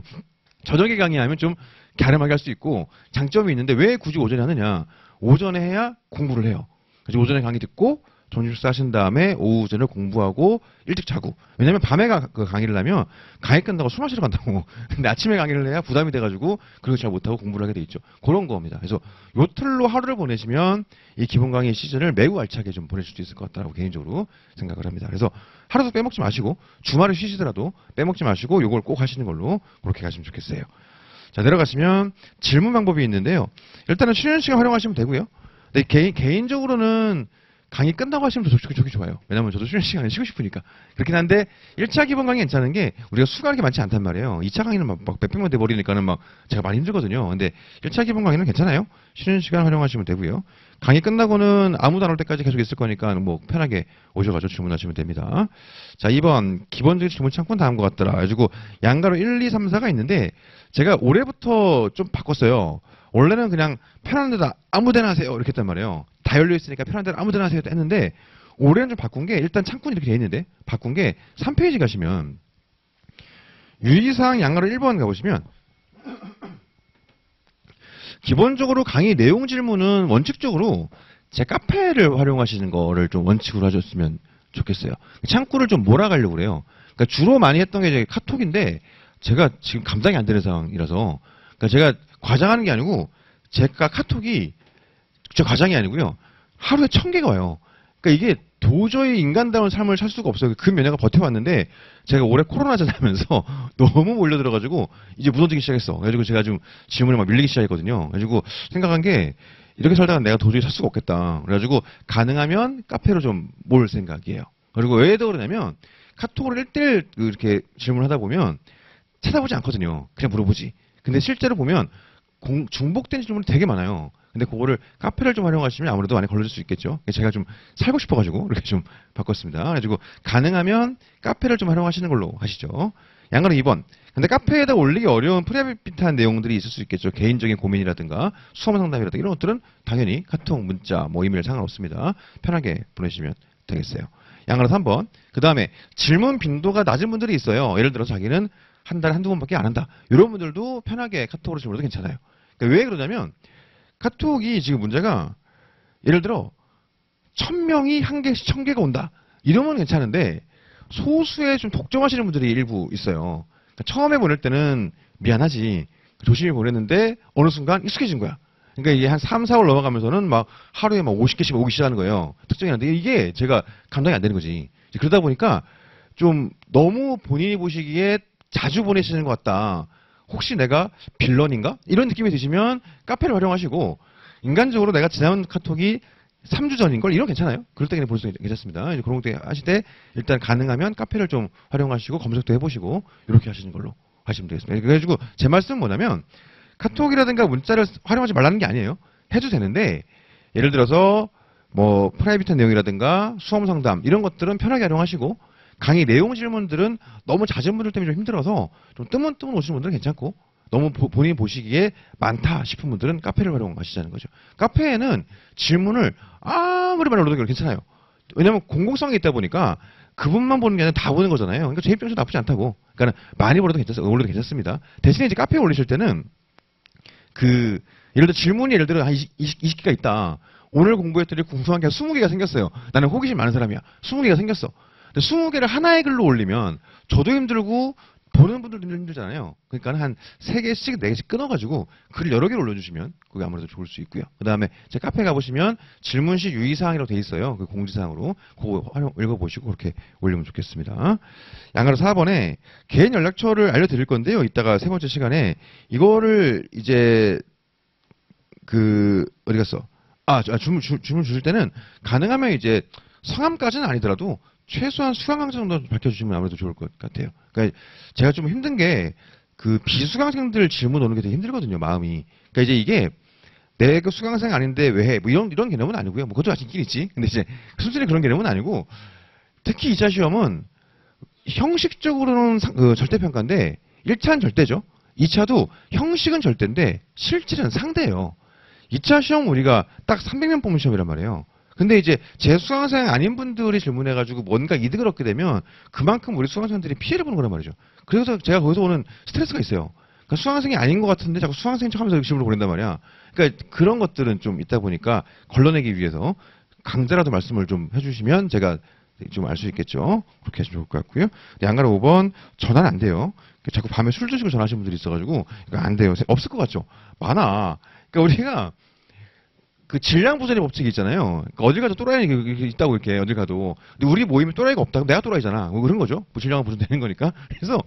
저녁에 강의하면 좀 갸름하게 할 수 있고 장점이 있는데 왜 굳이 오전에 하느냐. 오전에 해야 공부를 해요. 그래서 오전에 강의 듣고 점심 하신 다음에 오후전을 공부하고 일찍 자고. 왜냐면 밤에 그 강의를 하면 강의 끝나고 술 마시러 간다고. 근데 아침에 강의를 해야 부담이 돼가지고 그걸 잘 못하고 공부를 하게 돼 있죠. 그런 겁니다. 그래서 요 틀로 하루를 보내시면 이 기본 강의 시즌을 매우 알차게 좀 보내실 수 있을 것 같다고 개인적으로 생각을 합니다. 그래서 하루도 빼먹지 마시고 주말에 쉬시더라도 빼먹지 마시고 요걸 꼭 하시는 걸로 그렇게 가시면 좋겠어요. 자, 내려가시면 질문 방법이 있는데요. 일단은 쉬는 시간 활용하시면 되고요. 근데 개인적으로는 강의 끝나고 하시면 더 좋기 좋아요. 왜냐면 저도 쉬는 시간에 쉬고 싶으니까. 그렇긴 한데 1차 기본 강의 괜찮은 게 우리가 수가 그렇게 많지 않단 말이에요. 2차 강의는 막 몇백만 돼 버리니까는 막 제가 많이 힘들거든요. 근데 1차 기본 강의는 괜찮아요. 쉬는 시간 활용하시면 되고요. 강의 끝나고는 아무도 안 올 때까지 계속 있을 거니까 뭐 편하게 오셔가지고 질문하시면 됩니다. 자, 2번 기본적인 질문 창구는 다음과 같더라. 그래가지고 양가로 1, 2, 3, 4가 있는데 제가 올해부터 좀 바꿨어요. 원래는 그냥 편한 데다 아무 데나 하세요 이렇게 했단 말이에요. 다 열려있으니까 편한 데나 아무 데나 하세요 했는데 올해는 좀 바꾼 게 일단 창구는 이렇게 돼 있는데 바꾼 게 3페이지 가시면 유의사항 양가로 1번 가보시면 기본적으로 강의 내용 질문은 원칙적으로 제 카페를 활용하시는 거를 좀 원칙으로 하셨으면 좋겠어요. 창구를 좀 몰아가려고 그래요. 그러니까 주로 많이 했던 게 이제 카톡인데 제가 지금 감당이 안 되는 상황이라서 그러니까 제가 과장하는 게 아니고 제가 카톡이 저 과장이 아니고요. 하루에 1000개가 와요. 그러니까 이게 도저히 인간다운 삶을 살 수가 없어요. 그 몇 년간 버텨왔는데 제가 올해 코로나전 하면서 너무 몰려들어가지고 이제 무너지기 시작했어. 그래가지고 제가 좀 질문에 막 밀리기 시작했거든요. 그래가지고 생각한 게 이렇게 살다가 내가 도저히 살 수가 없겠다. 그래가지고 가능하면 카페로 좀 몰 생각이에요. 그리고 왜 더 그러냐면 카톡으로 1대1 이렇게 질문하다 보면 찾아보지 않거든요. 그냥 물어보지. 근데 실제로 보면 중복된 질문이 되게 많아요. 근데 그거를 카페를 좀 활용하시면 아무래도 많이 걸러질 수 있겠죠. 제가 좀 살고 싶어가지고 이렇게 좀 바꿨습니다. 그래가지고 가능하면 카페를 좀 활용하시는 걸로 하시죠. 양가로 2번. 근데 카페에다 올리기 어려운 프라이빗한 내용들이 있을 수 있겠죠. 개인적인 고민이라든가 수험 상담이라든가 이런 것들은 당연히 카톡, 문자, 뭐 이메일 상관없습니다. 편하게 보내시면 되겠어요. 양가로 3번. 그 다음에 질문 빈도가 낮은 분들이 있어요. 예를 들어서 자기는 한 달에 한두 번밖에 안 한다. 이런 분들도 편하게 카톡으로 질문해도 괜찮아요. 그러니까 왜 그러냐면 카톡이 지금 문제가 예를 들어 1000명이 1개씩 1000개가 온다. 이러면 괜찮은데 소수의 좀 독점하시는 분들이 일부 있어요. 그러니까 처음에 보낼 때는 미안하지. 조심히 보냈는데 어느 순간 익숙해진 거야. 그러니까 이게 한 3, 4월 넘어가면서는 막 하루에 막 50개씩 오기 시작하는 거예요. 특정이한데 이게 제가 감당이 안 되는 거지. 그러다 보니까 좀 너무 본인이 보시기에 자주 보내시는 것 같다. 혹시 내가 빌런인가? 이런 느낌이 드시면 카페를 활용하시고 인간적으로 내가 지난 카톡이 3주 전인 걸 이런 괜찮아요. 그럴 때 그냥 볼 수 괜찮습니다. 이제 그런 것도 하실 때 일단 가능하면 카페를 좀 활용하시고 검색도 해보시고 이렇게 하시는 걸로 하시면 되겠습니다. 그래가지고 제 말씀은 뭐냐면 카톡이라든가 문자를 활용하지 말라는 게 아니에요. 해도 되는데 예를 들어서 뭐 프라이빗한 내용이라든가 수험 상담 이런 것들은 편하게 활용하시고 강의 내용 질문들은 너무 잦은 분들 때문에 좀 힘들어서 좀 뜨문뜨문 오시는 분들은 괜찮고 너무 본인이 보시기에 많다 싶은 분들은 카페를 활용하시자는 거죠. 카페에는 질문을 아무리 많이 올려도 괜찮아요. 왜냐하면 공공성이 있다 보니까 그분만 보는 게 아니라 다 보는 거잖아요. 그러니까 제 입장에서 나쁘지 않다고. 그러니까 많이 올려도 괜찮습니다. 대신에 이제 카페에 올리실 때는 예를 들어 질문이 예를 들어 한 20개가 있다. 오늘 공부했더니 궁금한 게 20개가 생겼어요. 나는 호기심 많은 사람이야. 20개가 생겼어. 근데 20개를 하나의 글로 올리면 저도 힘들고 보는 분들도 힘들잖아요. 그러니까 한 3개씩, 4개씩 끊어가지고 글을 여러 개를 올려주시면 그게 아무래도 좋을 수 있고요. 그 다음에 제 카페 가보시면 질문 시 유의사항이라고 돼 있어요. 그 공지사항으로 그거 읽어보시고 그렇게 올리면 좋겠습니다. 양가로 4번에 개인 연락처를 알려드릴 건데요. 이따가 3번째 시간에 이거를 이제 어디 갔어? 주문 주실 때는 가능하면 이제 성함까지는 아니더라도 최소한 수강학생 정도 밝혀주시면 아무래도 좋을 것 같아요. 그러니까 제가 좀 힘든 게 비수강생들 질문 오는 게 되게 힘들거든요, 마음이. 그러니까 이제 이게 내가 수강생 아닌데 왜 해? 뭐 이런 개념은 아니고요. 뭐 그것도 아직 있긴 있지. 근데 이제 순전히 그런 개념은 아니고 특히 2차 시험은 형식적으로는 절대평가인데 1차는 절대죠. 2차도 형식은 절대인데 실질은 상대예요. 2차 시험 우리가 딱 300명 뽑는 시험이란 말이에요. 근데 이제 제 수강생 아닌 분들이 질문해가지고 뭔가 이득을 얻게 되면 그만큼 우리 수강생들이 피해를 보는 거란 말이죠. 그래서 제가 거기서 오는 스트레스가 있어요. 그러니까 수강생이 아닌 것 같은데 자꾸 수강생 척하면서 이렇게 질문을 보낸단 말이야. 그러니까 그런 것들은 좀 있다 보니까 걸러내기 위해서 강제라도 말씀을 좀 해주시면 제가 좀 알 수 있겠죠. 그렇게 하시면 좋을 것 같고요. 양가로 5번 전화는 안 돼요. 자꾸 밤에 술 드시고 전화하시는 분들이 있어가지고 이거 안 돼요. 없을 것 같죠? 많아. 그러니까 우리가 그 질량 부전의 법칙이 있잖아요. 그러니까 어딜 가도 또라이가 있다고 이렇게 어딜 가도. 근데 우리 모임에 또라이가 없다. 그럼 내가 또라이잖아. 뭐 그런 거죠. 뭐 질량은 부전되는 거니까. 그래서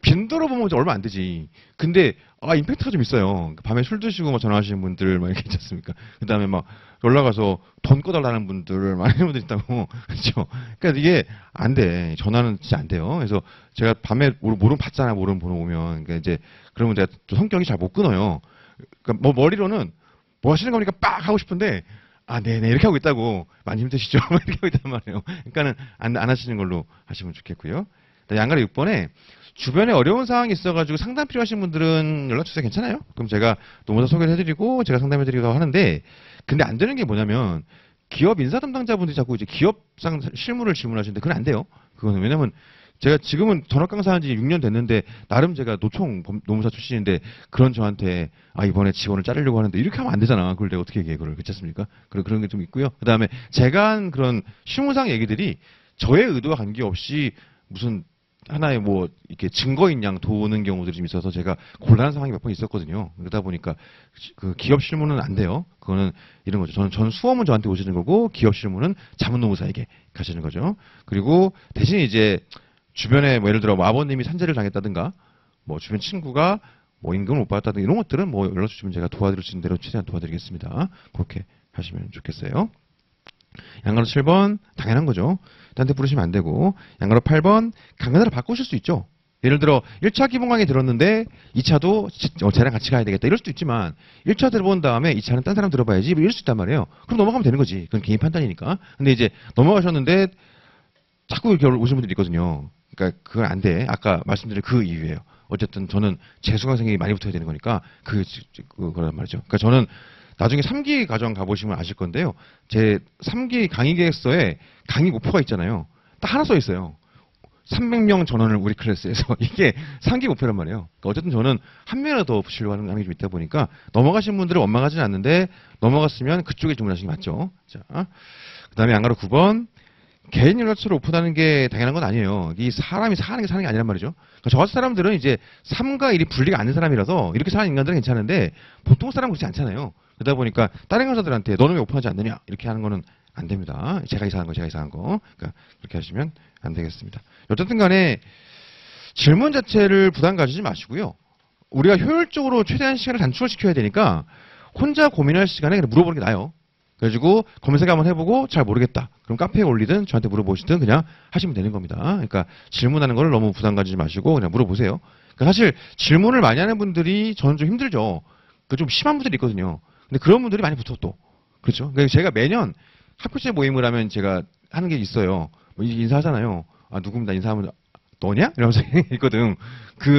빈도로 보면 얼마 안 되지. 근데 임팩트가 좀 있어요. 밤에 술 드시고 막 전화하시는 분들 막 이렇게 있지 않습니까? 그다음에 막 연락 와서 돈 꺼달라는 분들 많은 분들 있다고. 그렇죠. 그러니까 이게 안 돼. 전화는 진짜 안 돼요. 그래서 제가 밤에 모르면 받잖아. 모르는 번호 오면. 그러니까 이제 그러면 제가 또 성격이 잘 못 끊어요. 그러니까 뭐 머리로는 뭐 하시는 겁니까? 빡 하고 싶은데 네네 이렇게 하고 있다고. 많이 힘드시죠? 이렇게 하고 있단 말이에요. 그러니까는 안 하시는 걸로 하시면 좋겠고요. 양가로 6번에 주변에 어려운 상황이 있어가지고 상담 필요하신 분들은 연락 주세요. 괜찮아요? 그럼 제가 노무사 소개를 해드리고 제가 상담해드리기도 하는데, 근데 안 되는 게 뭐냐면 기업 인사 담당자분들이 자꾸 이제 기업상 실무를 질문하시는데 그건 안 돼요. 그거는 왜냐면 제가 지금은 전업 강사한 지 6년 됐는데 나름 제가 노총 노무사 출신인데 그런 저한테 이번에 직원을 자르려고 하는데 이렇게 하면 안 되잖아. 그걸 내가 어떻게 얘기해 그걸. 그렇지 않습니까? 그런 게 좀 있고요. 그다음에 제가 한 그런 실무상 얘기들이 저의 의도와 관계없이 무슨 하나의 뭐 이렇게 증거인 양 도는 경우들이 좀 있어서 제가 곤란한 상황이 몇 번 있었거든요. 그러다 보니까 그 기업 실무는 안 돼요. 그거는 이런 거죠. 저는 수험은 저한테 오시는 거고 기업 실무는 자문노무사에게 가시는 거죠. 그리고 대신 이제 주변에 뭐 예를 들어 뭐 아버님이 산재를 당했다든가 뭐 주변 친구가 뭐 임금을 못 받았다든가 이런 것들은 뭐 연락 주시면 제가 도와드릴 수 있는 대로 최대한 도와드리겠습니다. 그렇게 하시면 좋겠어요. 양가로 7번 당연한 거죠. 딴 데 부르시면 안 되고. 양가로 8번 강간사를 바꾸실 수 있죠. 예를 들어 1차 기본 강의 들었는데 2차도 쟤랑 같이 가야 되겠다 이럴 수도 있지만 1차 들어본 다음에 2차는 딴 사람 들어봐야지 이럴 수 있단 말이에요. 그럼 넘어가면 되는 거지. 그건 개인 판단이니까. 근데 이제 넘어가셨는데 자꾸 이렇게 오시는 분들이 있거든요. 그러니까 그건 안 돼. 아까 말씀드린 그 이유예요. 어쨌든 저는 재수강생이 많이 붙어야 되는 거니까 그거란 말이죠. 그러니까 저는 나중에 3기 과정 가보시면 아실 건데요. 제 3기 강의 계획서에 강의 목표가 있잖아요. 딱 하나 써 있어요. 300명 전원을 우리 클래스에서. 이게 3기 목표란 말이에요. 그러니까 어쨌든 저는 한 명이라도 더 붙이려고 하는 게 좀 있다 보니까 넘어가신 분들은 원망하지는 않는데 넘어갔으면 그쪽에 주문하시는 게 맞죠. 자, 그 다음에 양가로 9번. 개인 연락처를 오픈하는 게 당연한 건 아니에요. 이 사람이 사는 게 아니란 말이죠. 그러니까 저 같은 사람들은 이제 3과 1이 분리가 안 된 사람이라서 이렇게 사는 인간들은 괜찮은데 보통 사람은 그렇지 않잖아요. 그러다 보니까 다른 강사들한테 너는 왜 오픈하지 않느냐 이렇게 하는 거는 안 됩니다. 제가 이상한 거. 그러니까 그렇게 하시면 안 되겠습니다. 어쨌든 간에 질문 자체를 부담 가지지 마시고요. 우리가 효율적으로 최대한 시간을 단축을 시켜야 되니까 혼자 고민할 시간에 그냥 물어보는 게 나아요. 그래가지고 검색 한번 해보고 잘 모르겠다. 그럼 카페에 올리든 저한테 물어보시든 그냥 하시면 되는 겁니다. 그러니까 질문하는 걸 너무 부담 가지지 마시고 그냥 물어보세요. 그러니까 사실 질문을 많이 하는 분들이 저는 좀 힘들죠. 좀 심한 분들이 있거든요. 근데 그런 분들이 많이 붙어 또. 그렇죠. 그러니까 제가 매년 학교제 모임을 하면 제가 하는 게 있어요. 뭐 인사하잖아요. 누구입니다. 인사하면 너냐? 이러면서 있거든.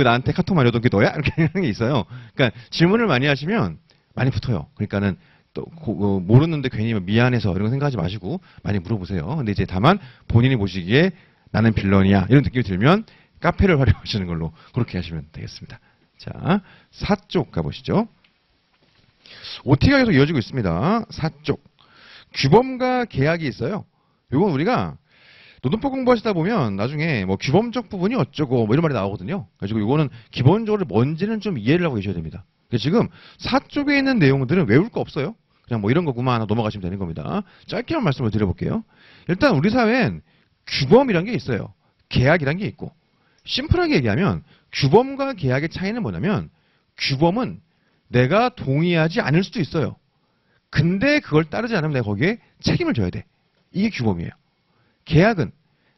나한테 카톡 많이 오던 게 너야? 이렇게 하는 게 있어요. 그러니까 질문을 많이 하시면 많이 붙어요. 그러니까는 또 모르는데 괜히 미안해서 이런 거 생각하지 마시고 많이 물어보세요. 근데 이제 다만 본인이 보시기에 나는 빌런이야 이런 느낌이 들면 카페를 활용하시는 걸로 그렇게 하시면 되겠습니다. 자, 4쪽 가보시죠. OT가 계속 이어지고 있습니다. 4쪽. 규범과 계약이 있어요. 이건 우리가 노동법 공부하시다 보면 나중에 뭐 규범적 부분이 어쩌고 뭐 이런 말이 나오거든요. 그래서 이거는 기본적으로 뭔지는 좀 이해를 하고 계셔야 됩니다. 지금 4쪽에 있는 내용들은 외울 거 없어요. 그냥 뭐 이런 거구만 하나 넘어가시면 되는 겁니다. 짧게만 말씀을 드려볼게요. 일단 우리 사회엔 규범이란 게 있어요. 계약이란 게 있고. 심플하게 얘기하면 규범과 계약의 차이는 뭐냐면 규범은 내가 동의하지 않을 수도 있어요. 근데 그걸 따르지 않으면 내가 거기에 책임을 져야 돼. 이게 규범이에요. 계약은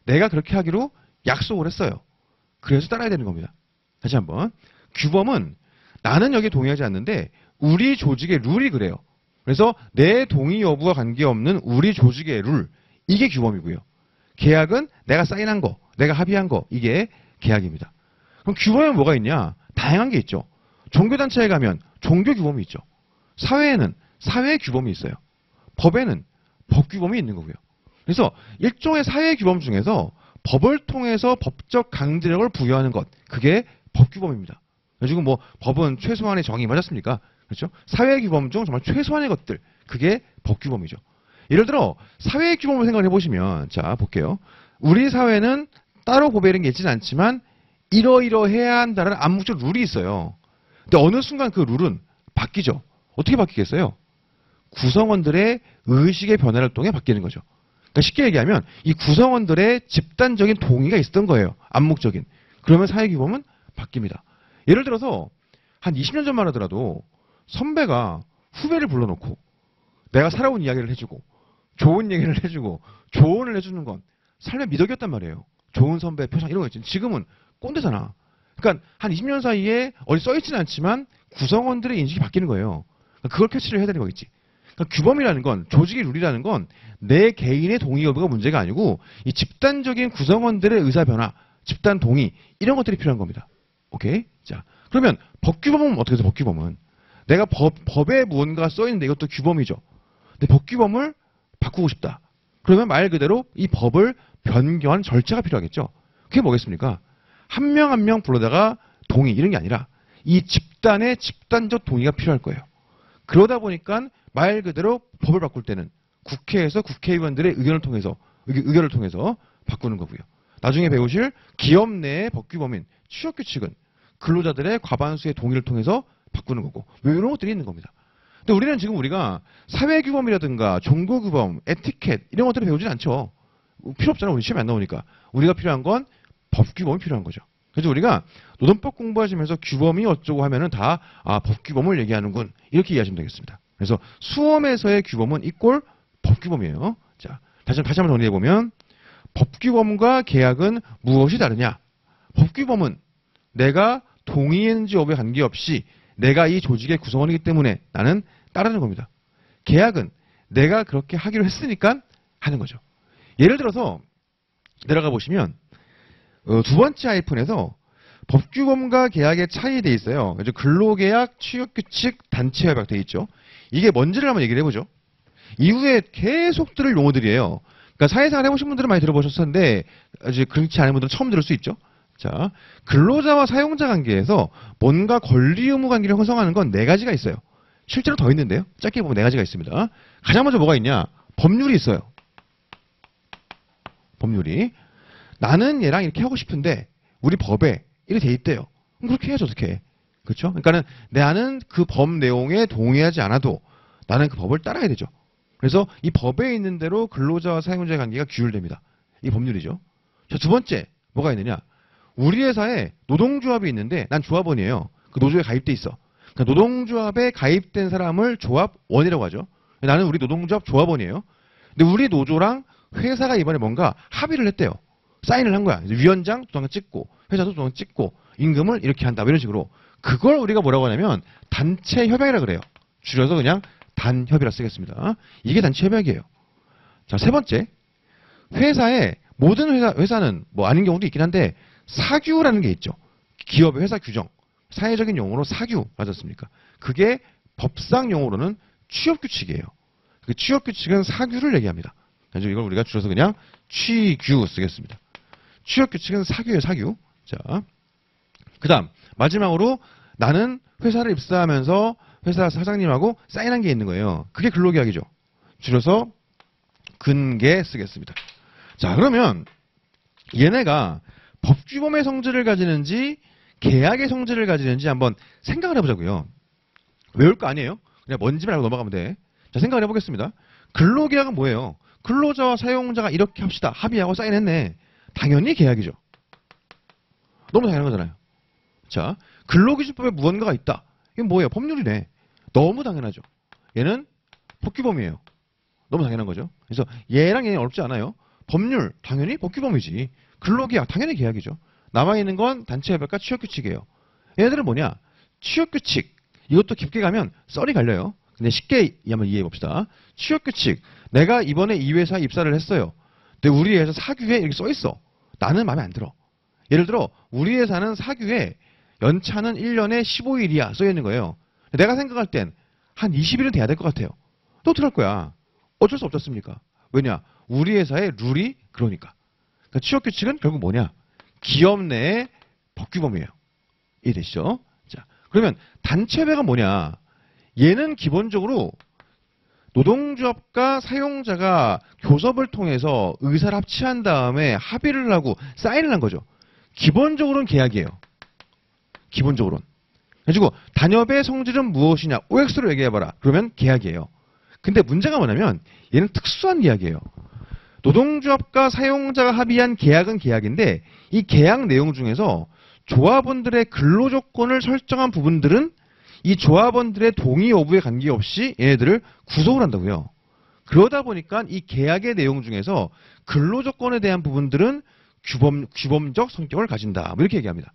내가 그렇게 하기로 약속을 했어요. 그래서 따라야 되는 겁니다. 다시 한번. 규범은 나는 여기에 동의하지 않는데 우리 조직의 룰이 그래요. 그래서 내 동의 여부와 관계없는 우리 조직의 룰. 이게 규범이고요. 계약은 내가 사인한 거, 내가 합의한 거. 이게 계약입니다. 그럼 규범에 뭐가 있냐? 다양한 게 있죠. 종교단체에 가면 종교 규범이 있죠. 사회에는 사회 규범이 있어요. 법에는 법 규범이 있는 거고요. 그래서 일종의 사회 규범 중에서 법을 통해서 법적 강제력을 부여하는 것. 그게 법 규범입니다. 지금 뭐 법은 최소한의 정의 맞았습니까? 그렇죠? 사회 규범 중 정말 최소한의 것들. 그게 법 규범이죠. 예를 들어 사회 규범을 생각해 보시면 자 볼게요. 우리 사회는 따로 고배는 게 있지는 않지만 이러이러해야 한다는 암묵적 룰이 있어요. 근데 어느 순간 그 룰은 바뀌죠. 어떻게 바뀌겠어요? 구성원들의 의식의 변화를 통해 바뀌는 거죠. 그러니까 쉽게 얘기하면 이 구성원들의 집단적인 동의가 있었던 거예요. 암묵적인. 그러면 사회규범은 바뀝니다. 예를 들어서 한 20년 전만 하더라도 선배가 후배를 불러놓고 내가 살아온 이야기를 해주고 좋은 얘기를 해주고 조언을 해주는 건 삶의 미덕이었단 말이에요. 좋은 선배 표정 이런 거 있지. 지금은 꼰대잖아. 그러니까 한 20년 사이에 어디 써있지는 않지만 구성원들의 인식이 바뀌는 거예요. 그러니까 그걸 캐치를 해야 되는 거겠지. 그러니까 규범이라는 건, 조직의 룰이라는 건 내 개인의 동의 여부가 문제가 아니고 이 집단적인 구성원들의 의사 변화, 집단 동의 이런 것들이 필요한 겁니다. 오케이? 자, 그러면 법규범은 어떻게 해서 법규범은 내가 법에 무언가 써있는데 이것도 규범이죠. 근데 법규범을 바꾸고 싶다. 그러면 말 그대로 이 법을 변경한 절차가 필요하겠죠. 그게 뭐겠습니까? 한 명 한 명 불러다가 동의 이런 게 아니라 이 집단의 집단적 동의가 필요할 거예요. 그러다 보니까 말 그대로 법을 바꿀 때는 국회에서 국회의원들의 의견을 통해서 바꾸는 거고요. 나중에 배우실 기업 내의 법규범인 취업규칙은 근로자들의 과반수의 동의를 통해서 바꾸는 거고 이런 것들이 있는 겁니다. 근데 우리는 지금 우리가 사회규범이라든가 종교규범, 에티켓 이런 것들을 배우진 않죠. 필요 없잖아. 우리 시험에 안 나오니까. 우리가 필요한 건 법규범이 필요한 거죠. 그래서 우리가 노동법 공부하시면서 규범이 어쩌고 하면은 다 법규범을 얘기하는군 이렇게 이해하시면 되겠습니다. 그래서 수험에서의 규범은 이꼴 법규범이에요. 자, 다시 한번 정리해보면 법규범과 계약은 무엇이 다르냐? 법규범은 내가 동의했는지 여부에 관계없이 내가 이 조직의 구성원이기 때문에 나는 따르는 겁니다. 계약은 내가 그렇게 하기로 했으니까 하는 거죠. 예를 들어서 내려가 보시면 두 번째 하이픈에서 법규범과 계약의 차이에 대해 있어요. 그래서 근로계약, 취업규칙, 단체협약 되어 있죠. 이게 뭔지를 한번 얘기를 해보죠. 이후에 계속 들을 용어들이에요. 그러니까 사회생활 해보신 분들은 많이 들어보셨었는데 아직 그렇지 않은 분들은 처음 들을 수 있죠. 자, 근로자와 사용자 관계에서 뭔가 권리 의무 관계를 형성하는 건 네 가지가 있어요. 실제로 더 있는데요. 짧게 보면 네 가지가 있습니다. 가장 먼저 뭐가 있냐? 법률이 있어요. 법률이. 나는 얘랑 이렇게 하고 싶은데 우리 법에 이렇게 돼 있대요. 그럼 그렇게 해야지 어떻게 해. 그렇죠? 그러니까는 나는 그 법 내용에 동의하지 않아도 나는 그 법을 따라야 되죠. 그래서 이 법에 있는 대로 근로자와 사용자의 관계가 규율됩니다. 이 법률이죠. 자, 두 번째 뭐가 있느냐? 우리 회사에 노동조합이 있는데 난 조합원이에요. 그 노조에 가입돼 있어. 그러니까 노동조합에 가입된 사람을 조합원이라고 하죠. 나는 우리 노동조합 조합원이에요. 근데 우리 노조랑 회사가 이번에 뭔가 합의를 했대요. 사인을 한 거야. 위원장 도장 찍고 회사도 도장 찍고 임금을 이렇게 한다. 이런 식으로. 그걸 우리가 뭐라고 하냐면 단체 협약이라 그래요. 줄여서 그냥 단협이라 쓰겠습니다. 이게 단체 협약이에요. 자, 세 번째. 회사에 모든 회사는 뭐 아닌 경우도 있긴 한데 사규라는 게 있죠. 기업의 회사 규정. 사회적인 용어로 사규 맞았습니까? 그게 법상 용어로는 취업규칙이에요. 그 취업규칙은 사규를 얘기합니다. 그래서 이걸 우리가 줄여서 그냥 취규 쓰겠습니다. 취업규칙은 사규예요, 사규. 자, 그 다음 마지막으로 나는 회사를 입사하면서 회사 사장님하고 사인한 게 있는 거예요. 그게 근로계약이죠. 줄여서 근계 쓰겠습니다. 자, 그러면 얘네가 법규범의 성질을 가지는지 계약의 성질을 가지는지 한번 생각을 해보자고요. 외울 거 아니에요? 그냥 뭔지 말고 넘어가면 돼. 자, 생각을 해보겠습니다. 근로계약은 뭐예요? 근로자와 사용자가 이렇게 합시다. 합의하고 사인했네. 당연히 계약이죠. 너무 당연한 거잖아요. 자, 근로기준법에 무언가가 있다. 이건 뭐예요? 법률이네. 너무 당연하죠. 얘는 법규범이에요. 너무 당연한 거죠. 그래서 얘랑 얘는 어렵지 않아요. 법률, 당연히 법규범이지. 근로계약, 당연히 계약이죠. 남아있는 건 단체협약과 취업규칙이에요. 얘네들은 뭐냐? 취업규칙. 이것도 깊게 가면 썰이 갈려요. 근데 쉽게 한번 이해해 봅시다. 취업규칙. 내가 이번에 이 회사에 입사를 했어요. 근데 우리 회사 사규에 이렇게 써 있어. 나는 마음에 안 들어. 예를 들어 우리 회사는 사규에 연차는 1년에 15일이야 써 있는 거예요. 내가 생각할 땐 한 20일은 돼야 될 것 같아요. 또 어떡할 거야? 어쩔 수 없지 않습니까? 왜냐? 우리 회사의 룰이 그러니까. 그러니까 취업규칙은 결국 뭐냐? 기업 내의 법규범이에요. 이해되시죠? 자, 그러면 단체협약은 뭐냐? 얘는 기본적으로 노동조합과 사용자가 교섭을 통해서 의사를 합치한 다음에 합의를 하고 사인을 한 거죠. 기본적으로는 계약이에요. 기본적으로는. 그리고 단협의 성질은 무엇이냐? OX로 얘기해봐라. 그러면 계약이에요. 근데 문제가 뭐냐면 얘는 특수한 계약이에요. 노동조합과 사용자가 합의한 계약은 계약인데 이 계약 내용 중에서 조합원들의 근로조건을 설정한 부분들은 이 조합원들의 동의 여부에 관계없이 얘네들을 구속을 한다고요. 그러다 보니까 이 계약의 내용 중에서 근로조건에 대한 부분들은 규범적 성격을 가진다. 뭐 이렇게 얘기합니다.